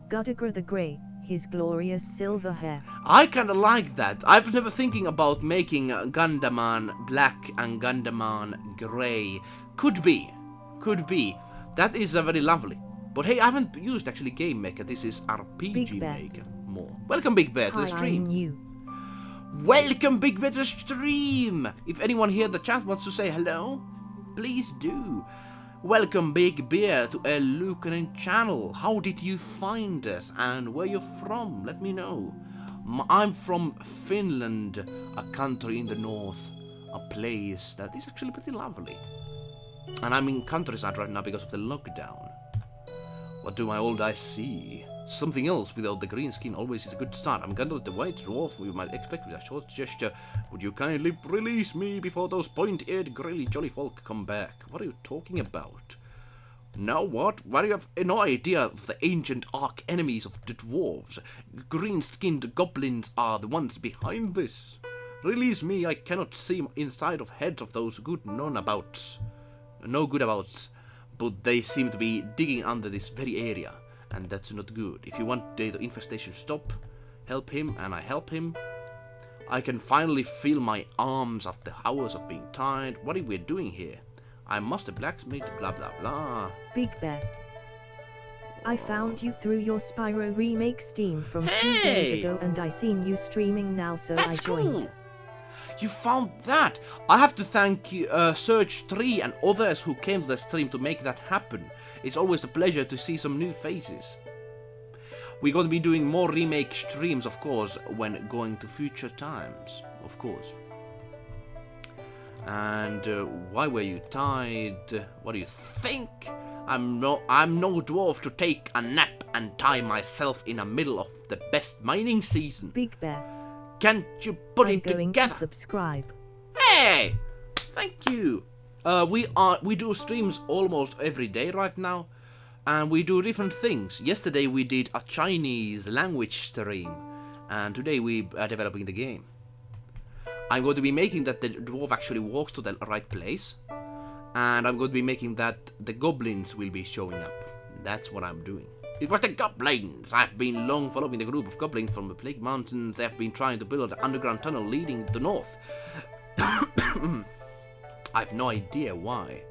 Gudagra the Grey, his glorious silver hair. I kinda like that. I've never thinking about making Gundaman black and Gundaman grey. Could be. That is very lovely. But hey, I haven't used actually Game Maker. This is RPG Maker more. Welcome, Big Bear, to the stream. Welcome, Big Bear, to the stream. If anyone here in the chat wants to say hello, please do. Welcome, Big Bear, to eluukkanen channel. How did you find us and where you're from? Let me know. I'm from Finland, a country in the north, a place that is actually pretty lovely. And I'm in countryside right now because of the lockdown. What do my old eyes see? Something else without the green skin always is a good start. I'm Gandalf the White Dwarf, we might expect with a short gesture. Would you kindly release me before those point-eared grilly jolly folk come back? What are you talking about? Now what? Why do you have no idea of the ancient arch enemies of the dwarves? Green-skinned goblins are the ones behind this. Release me, I cannot see inside of heads of those good nonabouts. No good abouts. But they seem to be digging under this very area. And that's not good. If you want the infestation to stop, help him, and I help him. I can finally feel my arms after hours of being tired. What are we doing here? I must have blacksmith, blah blah blah. Big Bear. I found you through your Spyro remake Steam from 2 days ago, and I seen you streaming now, so I joined. Cool. You found that. I have to thank Surge3 and others who came to the stream to make that happen. It's always a pleasure to see some new faces. We're going to be doing more remake streams, of course, when going to future times, of course. And why were you tied? What do you think? I'm no dwarf to take a nap and tie myself in the middle of the best mining season. Big Bear. Can't you put it together? I'm going to subscribe. Hey! Thank you. We do streams almost every day right now, and we do different things. Yesterday we did a Chinese language stream, and today we are developing the game. I'm going to be making that the dwarf actually walks to the right place, and I'm going to be making that the goblins will be showing up. That's what I'm doing. It was the goblins! I've been long following the group of goblins from the Plague Mountains. They have been trying to build an underground tunnel leading to the north. I've no idea why.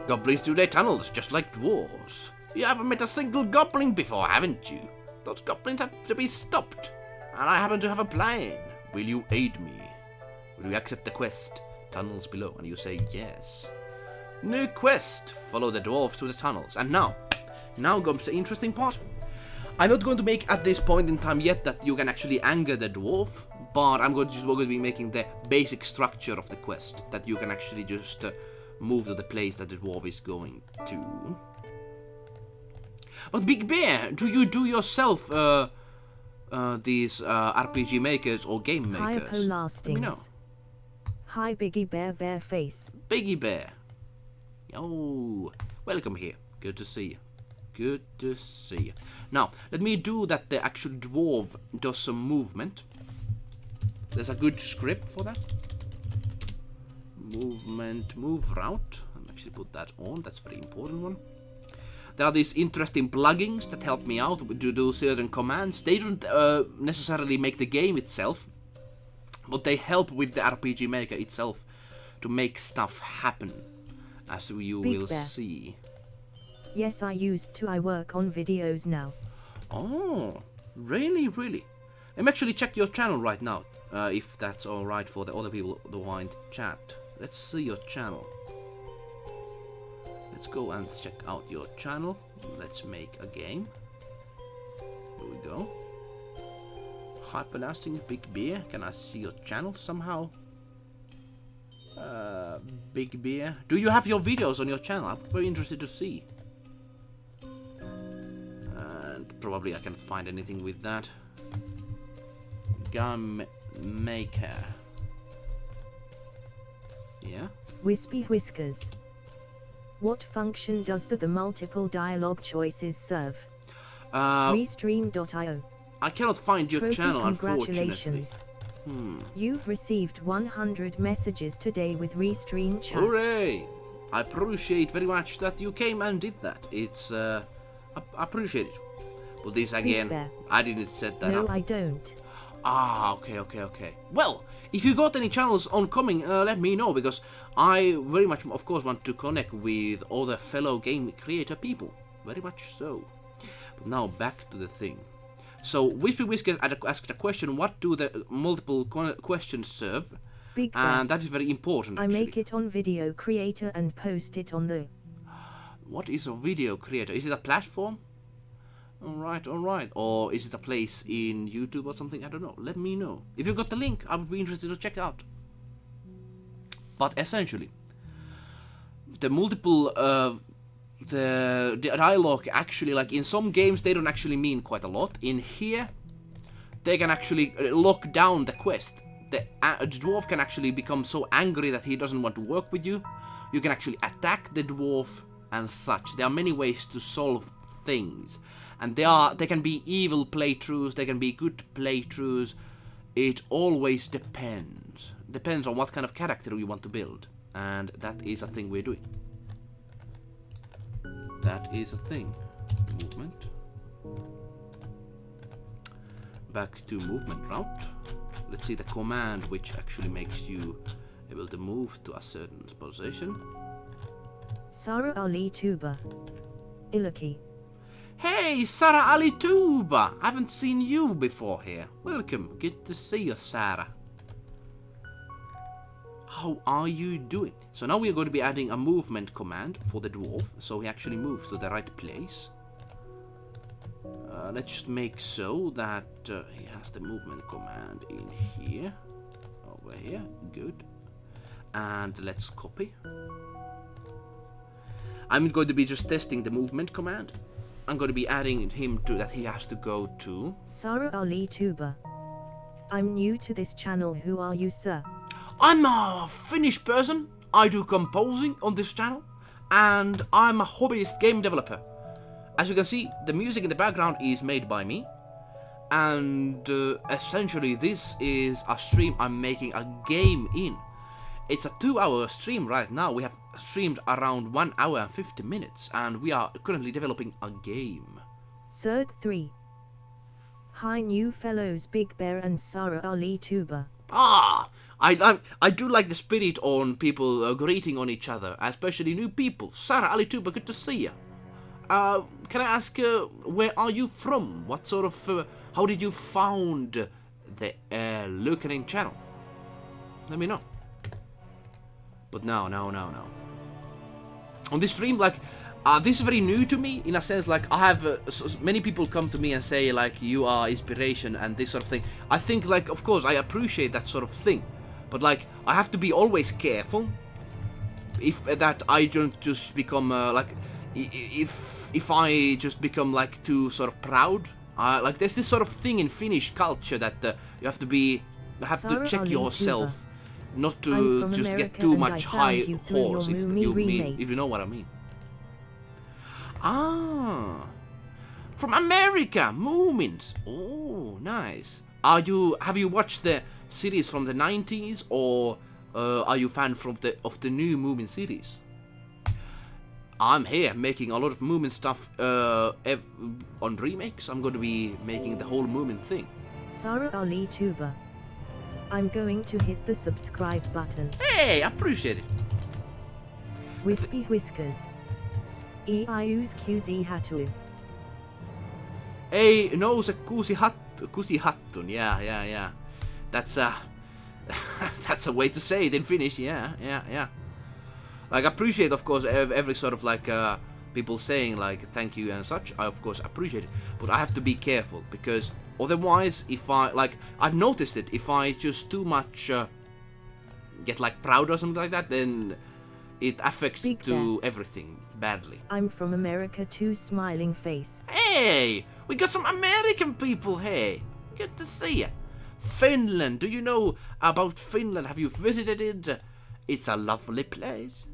Goblins do their tunnels just like dwarves. You haven't met a single goblin before, haven't you? Those goblins have to be stopped. And I happen to have a plan. Will you aid me? Will you accept the quest? Tunnels below. And you say yes. New quest. Follow the dwarves to the tunnels. And now comes the interesting part. I'm not going to make at this point in time yet that you can actually anger the dwarf, but we're going to be making the basic structure of the quest, that you can actually just move to the place that the dwarf is going to. But Big Bear, do you do yourself these RPG makers or game makers? Hi, Lastings. Let me know. Hi, Biggie Bear, Bear Face. Biggie Bear. Oh, welcome here. Good to see you. Good to see you. Now, let me do that the actual dwarf does some movement. There's a good script for that. Movement, move route. I'll actually put that on. That's a very important one. There are these interesting plugins that help me out to do certain commands. They don't necessarily make the game itself, but they help with the RPG Maker itself to make stuff happen, as you will see. Yes, I used to. I work on videos now. Oh, really, really? Let me actually check your channel right now, if that's alright for the other people who are in chat. Let's see your channel. Let's go and check out your channel. Let's make a game. Here we go. Hyperlasting Big Bear. Can I see your channel somehow? Big Bear. Do you have your videos on your channel? I'm very interested to see. And probably I can't find anything with that. Gum Maker. Yeah? Wispy Whiskers. What function does the multiple dialogue choices serve? Restream.io. I cannot find your Trophy, channel, congratulations. unfortunately. You've received 100 messages today with Restream chat. Hooray! I appreciate very much that you came and did that. It's, I appreciate it. But this again, I didn't set that up. No, I don't. Ah, okay. Well, if you got any channels oncoming, let me know, because I very much, of course, want to connect with other fellow game creator people. Very much so. But now back to the thing. So, Wispy Whiskers asked a question, what do the multiple questions serve? And that is very important, actually. I make it on Video Creator and post it on the... What is a Video Creator? Is it a platform? Alright. Or is it a place in YouTube or something? I don't know. Let me know. If you got the link, I would be interested to check it out. But essentially, the multiple, the dialogue actually, like in some games, they don't actually mean quite a lot. In here, they can actually lock down the quest. The dwarf can actually become so angry that he doesn't want to work with you. You can actually attack the dwarf and such. There are many ways to solve things. And they can be evil playthroughs, they can be good playthroughs. it always depends. Depends on what kind of character you want to build. And that is a thing we're doing. That is a thing. Movement. Back to movement route. Let's see the command which actually makes you able to move to a certain position. Sarah Ali Tuba. Iluki. Hey, Sarah Ali Tuba! I haven't seen you before here. Welcome. Good to see you, Sarah. How are you doing? So now we are going to be adding a movement command for the dwarf, so he actually moves to the right place. Let's just make so that he has the movement command in here. Over here. Good. And let's copy. I'm going to be just testing the movement command. I'm going to be adding him to that he has to go to. Sarah Ali Tuba. I'm new to this channel. Who are you, sir? I'm a Finnish person. I do composing on this channel. And I'm a hobbyist game developer. As you can see, the music in the background is made by me. And essentially this is a stream I'm making a game in. It's a 2-hour stream right now. We have streamed around 1 hour and 50 minutes. And we are currently developing a game. Cirque 3. Hi new fellows Big Bear and Sarah Ali Tuba. Ah! I do like the spirit on people greeting on each other. Especially new people. Sarah Ali Tuba, good to see you. Can I ask, where are you from? What sort of, how did you found the eluukkanen channel? Let me know. But no. On this stream, like, this is very new to me, in a sense, like, I have, many people come to me and say, like, you are inspiration and this sort of thing. I think, like, of course, I appreciate that sort of thing. But, like, I have to be always careful if that I don't just become, like, if I just become like too sort of proud, like there's this sort of thing in Finnish culture that you have to check yourself, not to just get too much high horse, if you know what I mean. Ah, from America, Moomins. Oh, nice. Have you watched the series from the 90s, or are you fan of the new Moomin series? I'm here making a lot of Moomin stuff on remakes. I'm going to be making the whole Moomin thing. Sarah Ali Tuba. I'm going to hit the subscribe button. Hey, I appreciate it. Wispy Whiskers. Eius QZ Hatu. Ei nouse kusi hattun. Yeah. That's that's a way to say it in Finnish. Yeah. Like, I appreciate, of course, every sort of, like, people saying, like, thank you and such. I, of course, appreciate it. But I have to be careful, because otherwise, if I've noticed it, if I just too much get, like, proud or something like that, then it affects everything badly. I'm from America too, smiling face. Hey! We got some American people here. Good to see you. Finland. Do you know about Finland? Have you visited it? It's a lovely place.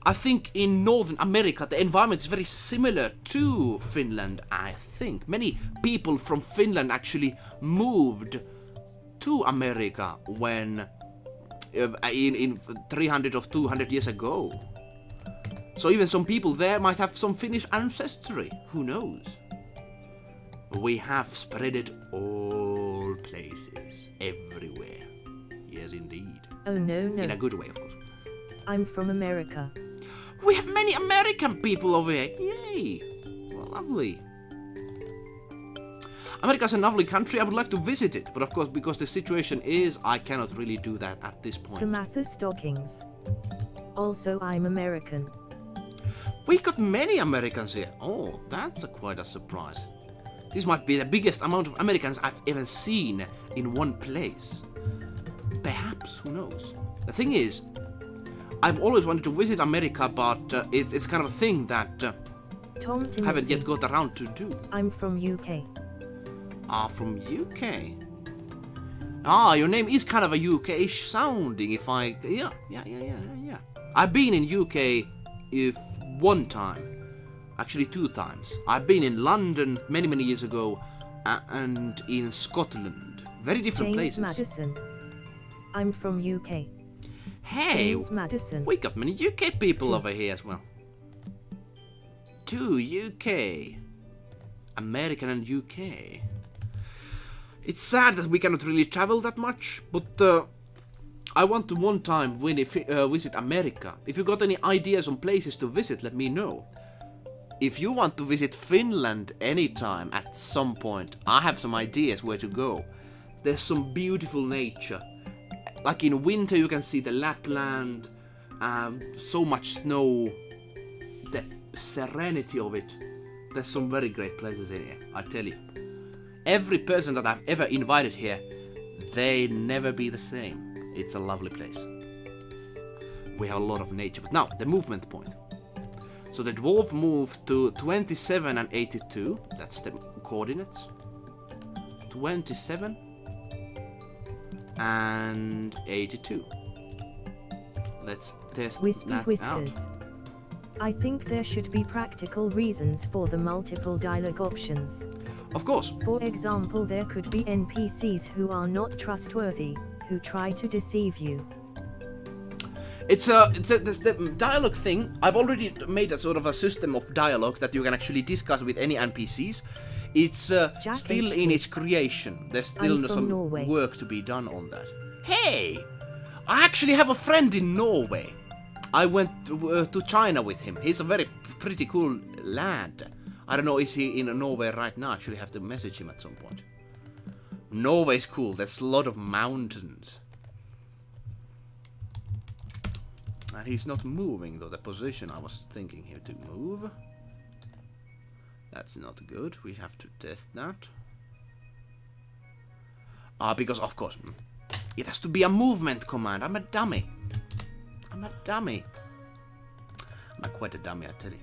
I think in Northern America the environment is very similar to Finland, I think. Many people from Finland actually moved to America when in 300 or 200 years ago. So even some people there might have some Finnish ancestry, who knows? We have spread it all places, everywhere. Yes, indeed. Oh no. In a good way, of course. I'm from America. We have many American people over here. Yay! Well, lovely. America's a lovely country. I would like to visit it, but of course, because the situation is, I cannot really do that at this point. Samantha Stockings. Also, I'm American. We got many Americans here. Oh, that's quite a surprise. This might be the biggest amount of Americans I've ever seen in one place. Perhaps, who knows? The thing is, I've always wanted to visit America, but it's kind of a thing that I haven't yet got around to do. I'm from UK. Ah, from UK. Ah, your name is kind of a UK-ish sounding. Yeah. I've been in UK one time, actually 2 times. I've been in London many years ago, and in Scotland Very different James places. Madison. I'm from UK. Hey, James Madison. we got many UK people 2. over here as well. 2 UK. American and UK. It's sad that we cannot really travel that much, but I want to one time visit America. If you got any ideas on places to visit, let me know. If you want to visit Finland anytime at some point, I have some ideas where to go. There's some beautiful nature. Like in winter you can see the Lapland, so much snow, the serenity of it. There's some very great places in here, I tell you. Every person that I've ever invited here, they never be the same. It's a lovely place. We have a lot of nature. But now, the movement point. So the dwarf moved to 27 and 82. That's the coordinates. 27 and 82. Let's test Wispy that Whiskers. out. I think there should be practical reasons for the multiple dialogue options. Of course. For example, there could be NPCs who are not trustworthy, who try to deceive you. It's the dialogue thing. I've already made a sort of a system of dialogue that you can actually discuss with any NPCs. It's still in its creation. There's still some Norway. work to be done on that. Hey! I actually have a friend in Norway. I went to China with him. He's a very pretty cool lad. I don't know, is he in Norway right now? I actually have to message him at some point. Norway's cool. There's a lot of mountains. And he's not moving though, the position I was thinking him to move. That's not good. We have to test that. Because of course, it has to be a movement command. I'm a dummy. I'm a dummy. I'm quite a dummy, I tell you.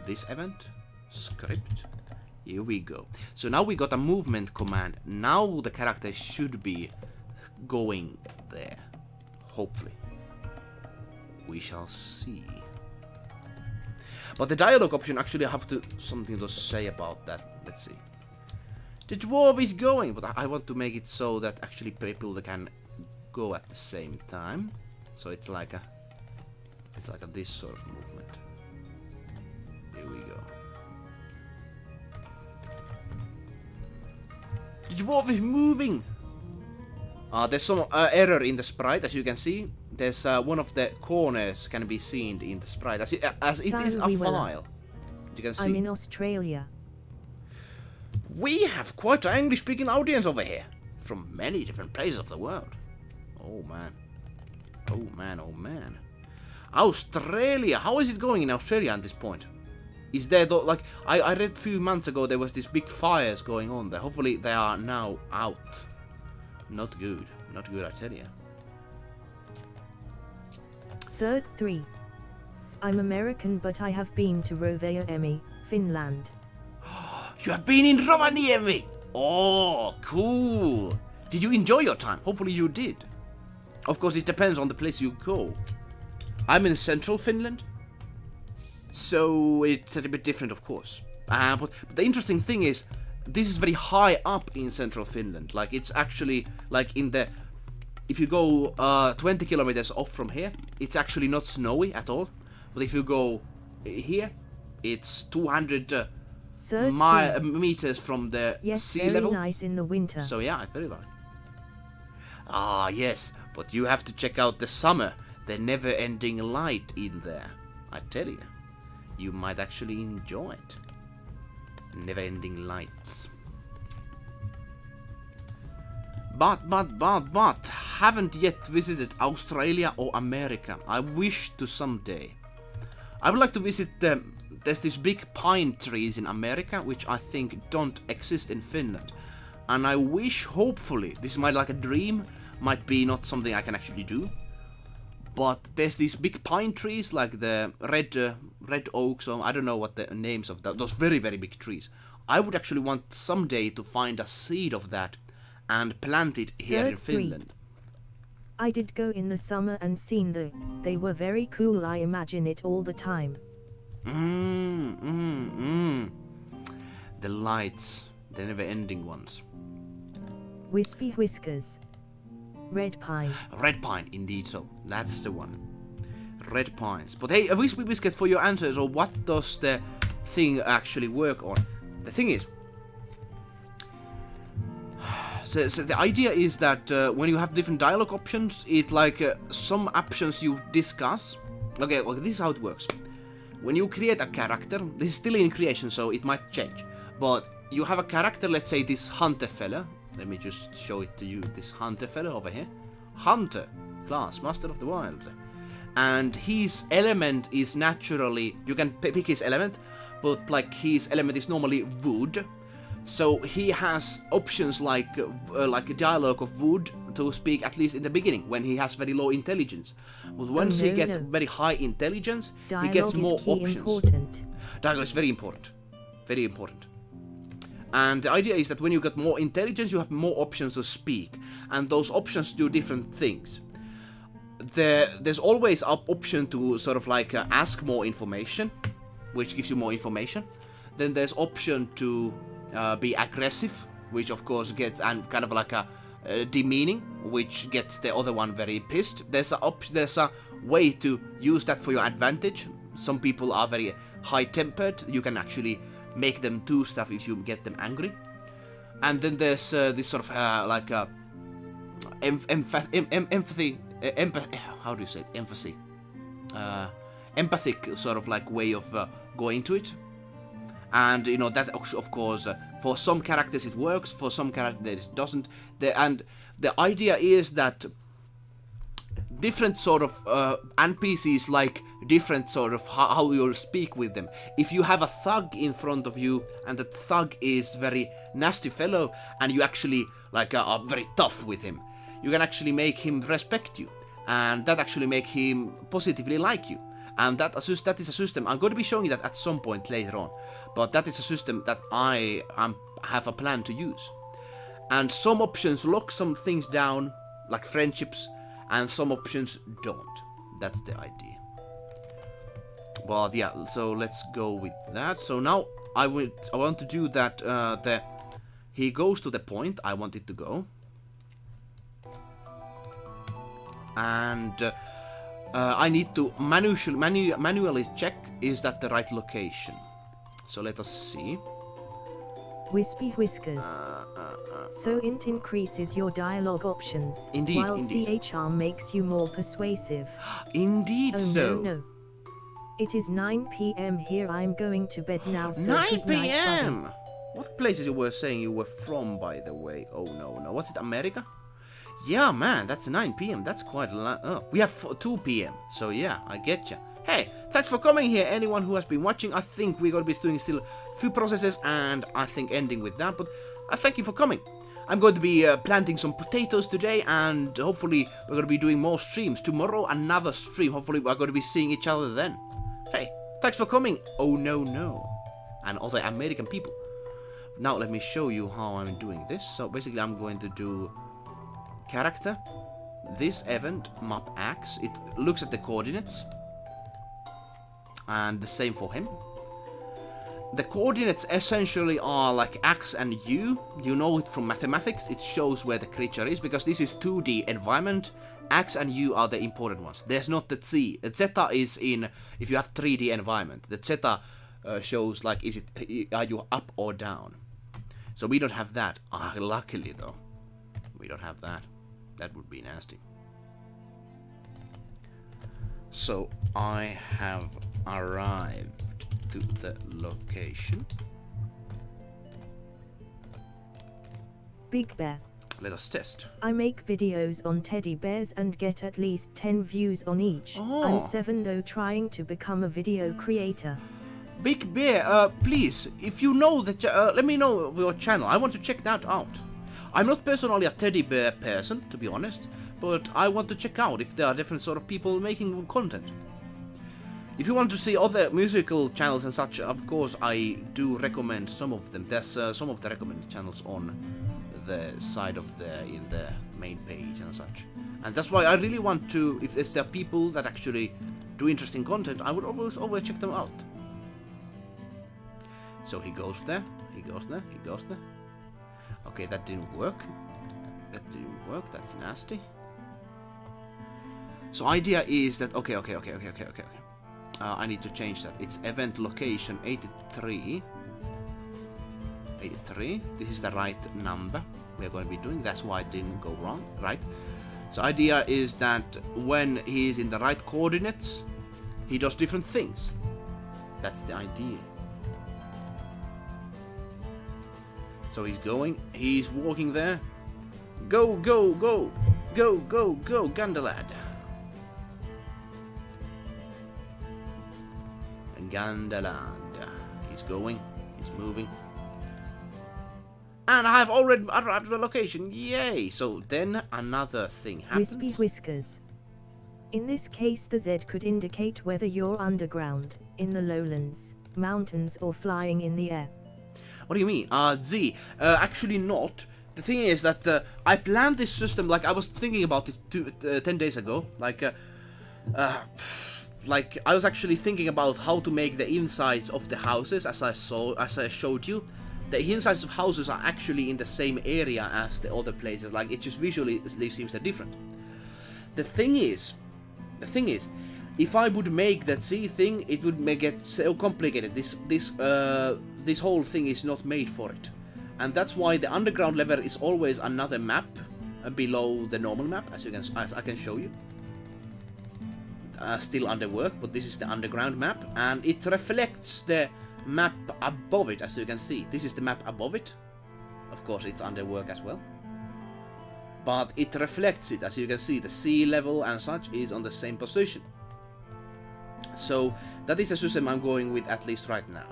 This event, script, here we go. So now we got a movement command. Now the character should be going there. Hopefully. We shall see. But the dialogue option, actually I have something to say about that. Let's see. The dwarf is going, but I want to make it so that actually people that can go at the same time. So it's like a this sort of movement. Here we go. The dwarf is moving! There's some error in the sprite, as you can see. There's one of the corners can be seen in the sprite, as it is a file. You can see. I'm in Australia. We have quite an English-speaking audience over here, from many different places of the world. Oh man. Oh man, oh man. Australia! How is it going in Australia at this point? Is there though, like, I read a few months ago there was this big fires going on there. Hopefully they are now out. Not good. Not good, I tell you. Cert 3. I'm American, but I have been to Rovaniemi, Finland. You have been in Rovaniemi! Oh, cool! Did you enjoy your time? Hopefully you did. Of course, it depends on the place you go. I'm in central Finland, so it's a bit different, of course. But the interesting thing is, this is very high up in central Finland. Like, it's actually, like, in the... If you go 20 kilometers off from here, it's actually not snowy at all. But if you go here, it's 200 meters from the sea level. Yes, very nice in the winter. So yeah, it's very nice. Ah, yes, but you have to check out the summer. The never-ending light in there. I tell you, you might actually enjoy it. Never-ending lights. But, haven't yet visited Australia or America. I wish to someday. I would like to visit there's these big pine trees in America, which I think don't exist in Finland. And I wish, hopefully, this is like a dream, might be not something I can actually do. But there's these big pine trees, like the red oaks, or I don't know what the names of those very, very big trees. I would actually want someday to find a seed of that and plant it here in Finland. I did go in the summer and seen they were very cool. I imagine it all the time. The lights, the never-ending ones. Wispy Whiskers. Red Pine. Red Pine, indeed so. That's the one. Red Pines. But hey, a Wispy Whiskers for your answers, or what does the thing actually work on? The thing is, so the idea is that when you have different dialogue options, it's like some options you discuss. Okay, well, this is how it works. When you create a character, this is still in creation, so it might change. But you have a character, let's say this Hunter fella. Let me just show it to you. This Hunter fella over here. Hunter, class, Master of the Wild. And his element is naturally, you can pick his element, but like his element is normally wood. So he has options like a dialogue of wood to speak, at least in the beginning, when he has very low intelligence. But once he gets very high intelligence, dialogue he gets more options. Important. Dialogue is very important. Very important. And the idea is that when you get more intelligence, you have more options to speak. And those options do different things. There's always an option to sort of like ask more information, which gives you more information. Then there's option to be aggressive, which of course gets and kind of like a demeaning, which gets the other one very pissed. There's a way to use that for your advantage. Some people are very high-tempered. You can actually make them do stuff if you get them angry. And then there's this sort of like empathy. How do you say it? Empathy. Empathic sort of like way of going to it. And you know that of course for some characters it works, for some characters it doesn't. And the idea is that different sort of NPCs like different sort of how you'll speak with them. If you have a thug in front of you and the thug is very nasty fellow and you actually like are very tough with him, you can actually make him respect you, and that actually make him positively like you. And that is a system. I'm going to be showing you that at some point later on, but that is a system that I have a plan to use. And some options lock some things down, like friendships, and some options don't. That's the idea. But yeah, so let's go with that. So now I want to do that. He goes to the point I want it to go. And I need to manually check, is that the right location. So let us see. Wispy Whiskers. So int increases your dialogue options, indeed, while indeed. CHR makes you more persuasive. Indeed, oh, so. No. It is 9 p.m. here. I'm going to bed now. So 9 good night, p.m. buddy. What places you were saying you were from, by the way? Oh no. Was it America? Yeah, man, that's 9 p.m. That's quite a lot. Oh, we have 2 p.m. So yeah, I get ya. Hey, thanks for coming here, anyone who has been watching. I think we're going to be doing still a few processes, and I think ending with that. But I thank you for coming. I'm going to be planting some potatoes today, and hopefully we're going to be doing more streams. Tomorrow, another stream. Hopefully we're going to be seeing each other then. Hey, thanks for coming. Oh, no. And other American people. Now let me show you how I'm doing this. So basically I'm going to do character, this event, map X. It looks at the coordinates. And the same for him. The coordinates essentially are like X and U. You know it from mathematics. It shows where the creature is, because this is 2D environment. X and U are the important ones. There's not the Z. The Zeta is in if you have 3D environment. The Zeta shows like are you up or down. So we don't have that. Luckily though, we don't have that. That would be nasty. So I have arrived to the location. Big Bear. Let us test. I make videos on teddy bears and get at least 10 views on each. Oh. I'm 7 though, trying to become a video creator. Big Bear, please, if you know that, let me know of your channel. I want to check that out. I'm not personally a teddy bear person, to be honest, but I want to check out if there are different sort of people making content. If you want to see other musical channels and such, of course, I do recommend some of them. There's some of the recommended channels on the side of in the main page and such. And that's why I really want to, if there are people that actually do interesting content, I would always check them out. So he goes there, he goes there, he goes there. Okay, that didn't work. That didn't work, that's nasty. So idea is that, okay. I need to change that. It's event location 83. 83. This is the right number we're going to be doing. That's why it didn't go wrong, right? So idea is that when he's in the right coordinates, he does different things. That's the idea. So he's going, he's walking there. Go, go, go, go, go, go, Gandalad. Gandalad. He's going, he's moving. And I have already arrived at the location. Yay! So then another thing happens. Wispy whiskers. In this case, the Z could indicate whether you're underground, in the lowlands, mountains, or flying in the air. What do you mean? Z. Actually not. The thing is that I planned this system, like I was thinking about it 10 days ago. Like I was actually thinking about how to make the insides of the houses, as I showed you. The insides of houses are actually in the same area as the other places. Like it just visually seems different. The thing is, if I would make that Z thing, it would make it so complicated. This whole thing is not made for it, and that's why the underground level is always another map below the normal map, as I can show you. Still under work, but this is the underground map, and it reflects the map above it, as you can see. This is the map above it. Of course, it's under work as well, but it reflects it, as you can see. The sea level and such is on the same position. So that is a system I'm going with, at least right now,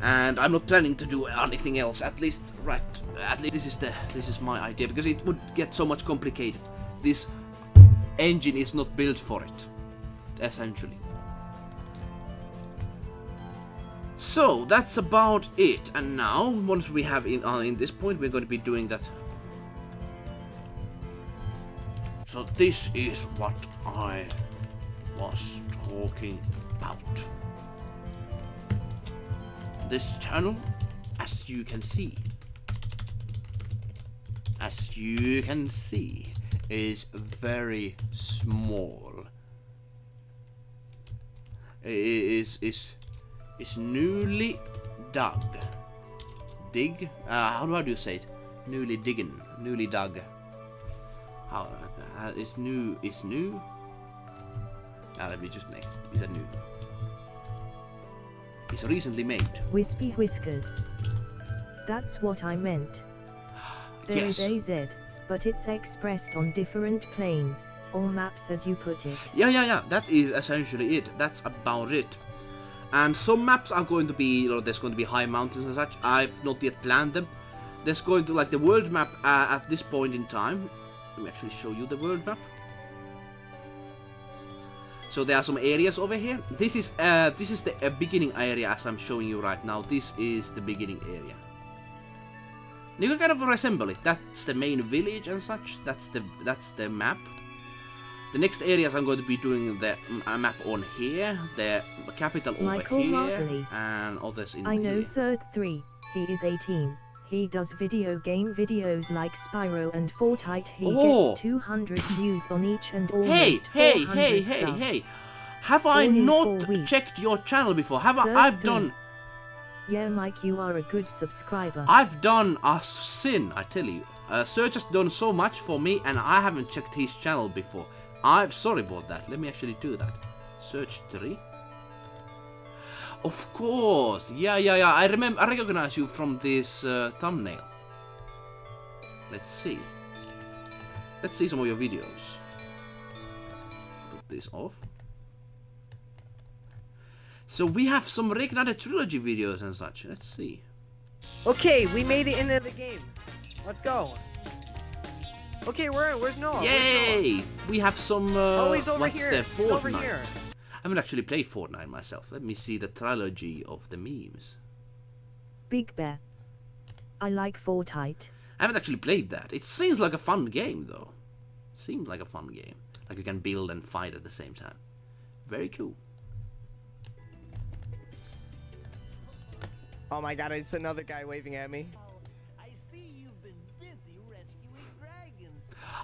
and I'm not planning to do anything else. At least this is my idea, because it would get so much complicated. This engine is not built for it, essentially. So that's about it. And now, once we have in this point, we're going to be doing that. So this is what I was talking about. This channel, as you can see, is very small. Is newly dug. Dig? How do you say it? Newly dug. How is new? Is new? Let me just make it. Is that new? It's recently made. Wispy whiskers. That's what I meant. There is a Z, but it's expressed on different planes, or maps as you put it. Yeah, that is essentially it. That's about it. And some maps are going to be, there's going to be high mountains and such. I've not yet planned them. There's going to, like the world map at this point in time. Let me actually show you the world map. So there are some areas over here. This is the beginning area, as I'm showing you right now. This is the beginning area. You can kind of resemble it. That's the main village and such. That's the map. The next areas I'm going to be doing the map on here, the capital over Michael here, Martley. and others in I here. know Cert3. He is 18. He does video game videos like Spyro and Fortnite. He gets 200 views on each and almost 400 subs. Hey! Have I not checked your channel before? I've done... Yeah, Mike, you are a good subscriber. I've done a sin, I tell you. Serge has done so much for me, and I haven't checked his channel before. I'm sorry about that. Let me actually do that. Search 3. Of course. Yeah. I recognize you from this thumbnail. Let's see. Let's see some of your videos. Put this off. So we have some Reignited Trilogy videos and such. Let's see. Okay, we made it into the game. Let's go. Okay, where's Noah? Yay! We have some, oh, he's over what's here. the He's over Fortnite? here. I haven't actually played Fortnite myself. Let me see the trilogy of the memes. Big Bear. I like Fortnite. I haven't actually played that. It seems like a fun game, though. Seems like a fun game. Like you can build and fight at the same time. Very cool. Oh my god, it's another guy waving at me. I see you've been busy rescuing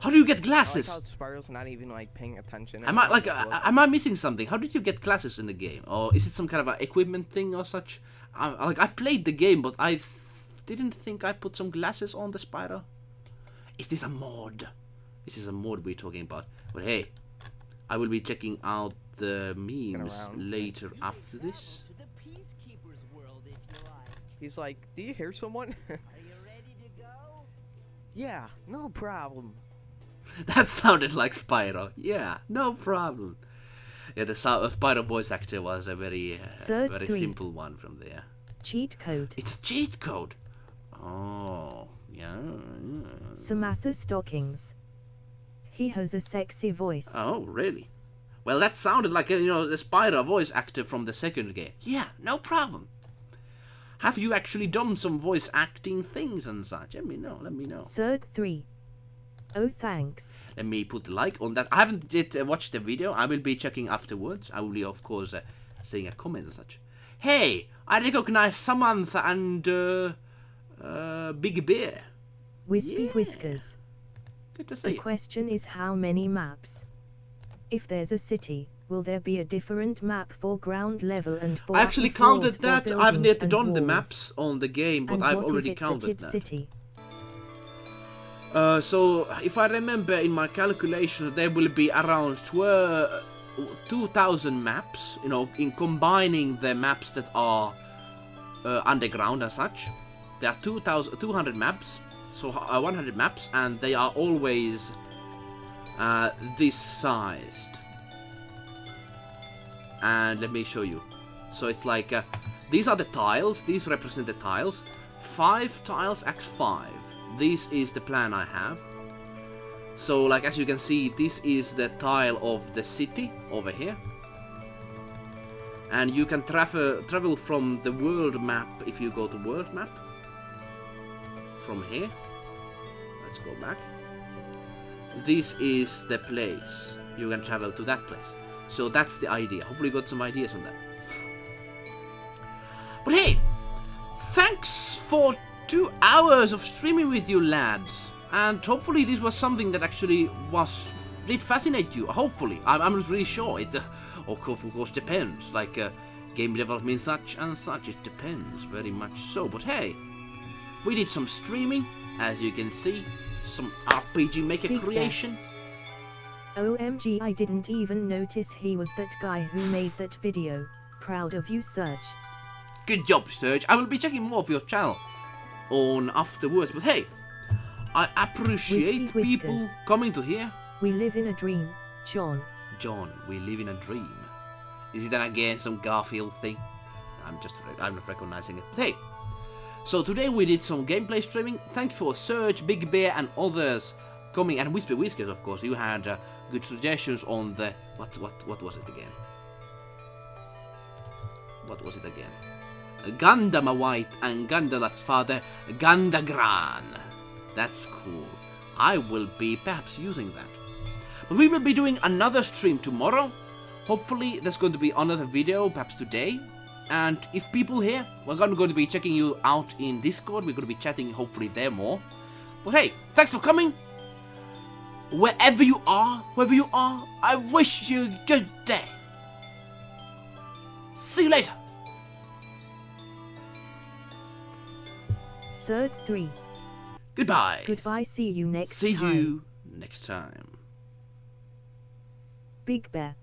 How do you get I like glasses? how Spiral's not even like paying attention. Am I missing something? How did you get glasses in the game? Or is it some kind of a equipment thing or such? Like, I played the game, but I didn't think I put some glasses on the spider. Is this a mod? This is a mod we're talking about. But hey, I will be checking out the memes later after this. He's like, do you hear someone? Are you ready to go? Yeah, no problem. That sounded like Spyro. Yeah, no problem. Yeah, the Spyro voice actor was a very simple one from there. Cheat code. It's a cheat code. Oh, yeah. Samantha Stockings. He has a sexy voice. Oh, really? Well, that sounded like, the Spyro voice actor from the second game. Yeah, no problem. Have you actually done some voice acting things and such? Let me know. Surd 3. Oh, thanks. Let me put a like on that. I haven't yet watched the video. I will be checking afterwards. I will be, of course, saying a comment and such. Hey, I recognize Samantha and Big Bear. Wispy Whiskers. Good to see The you. question is how many maps? If there's a city, will there be a different map for ground level and for I actually upper floors counted for that. I haven't yet buildings done and the walls? maps on the game, but And I've what already if it's a counted tit that. city? So, if I remember in my calculation, there will be around 2,000 maps, in combining the maps that are underground and such. There are 200 maps, so 100 maps, and they are always this sized. And let me show you. So it's like, these are the tiles, these represent the tiles. 5 tiles x5. This is the plan I have. So, like, as you can see, this is the tile of the city over here. And you can travel from the world map if you go to world map. From here. Let's go back. This is the place. You can travel to that place. So that's the idea. Hopefully you got some ideas on that. But hey, thanks for 2 hours of streaming with you lads. And hopefully this was something that actually did fascinate you. Hopefully. I'm not really sure. It of course depends. Like game development such and such. It depends very much so. But hey, we did some streaming, as you can see. Some RPG Maker Big creation. OMG, I didn't even notice he was that guy who made that video. Proud of you, Serge. Good job, Serge. I will be checking more of your channel on afterwards. But hey, I appreciate Whiskey people Whiskers. coming to here. We live in a dream, John. John, we live in a dream. Is it then again some Garfield thing? I'm not recognizing it. But hey, so today we did some gameplay streaming. Thank you for Serge, Big Bear, and others coming, and Whisper Whiskers, of course. You had good suggestions on the what was it again? What was it again? Gandama White and Gandala's father, Gandagran. That's cool. I will be perhaps using that. But we will be doing another stream tomorrow. Hopefully there's going to be another video, perhaps today. And if people here, we're going to be checking you out in Discord. We're going to be chatting hopefully there more. But hey, thanks for coming. Wherever you are, I wish you a good day. See you later. Surd 3. Goodbye. Goodbye, see you next time. See you next time. Big Bear.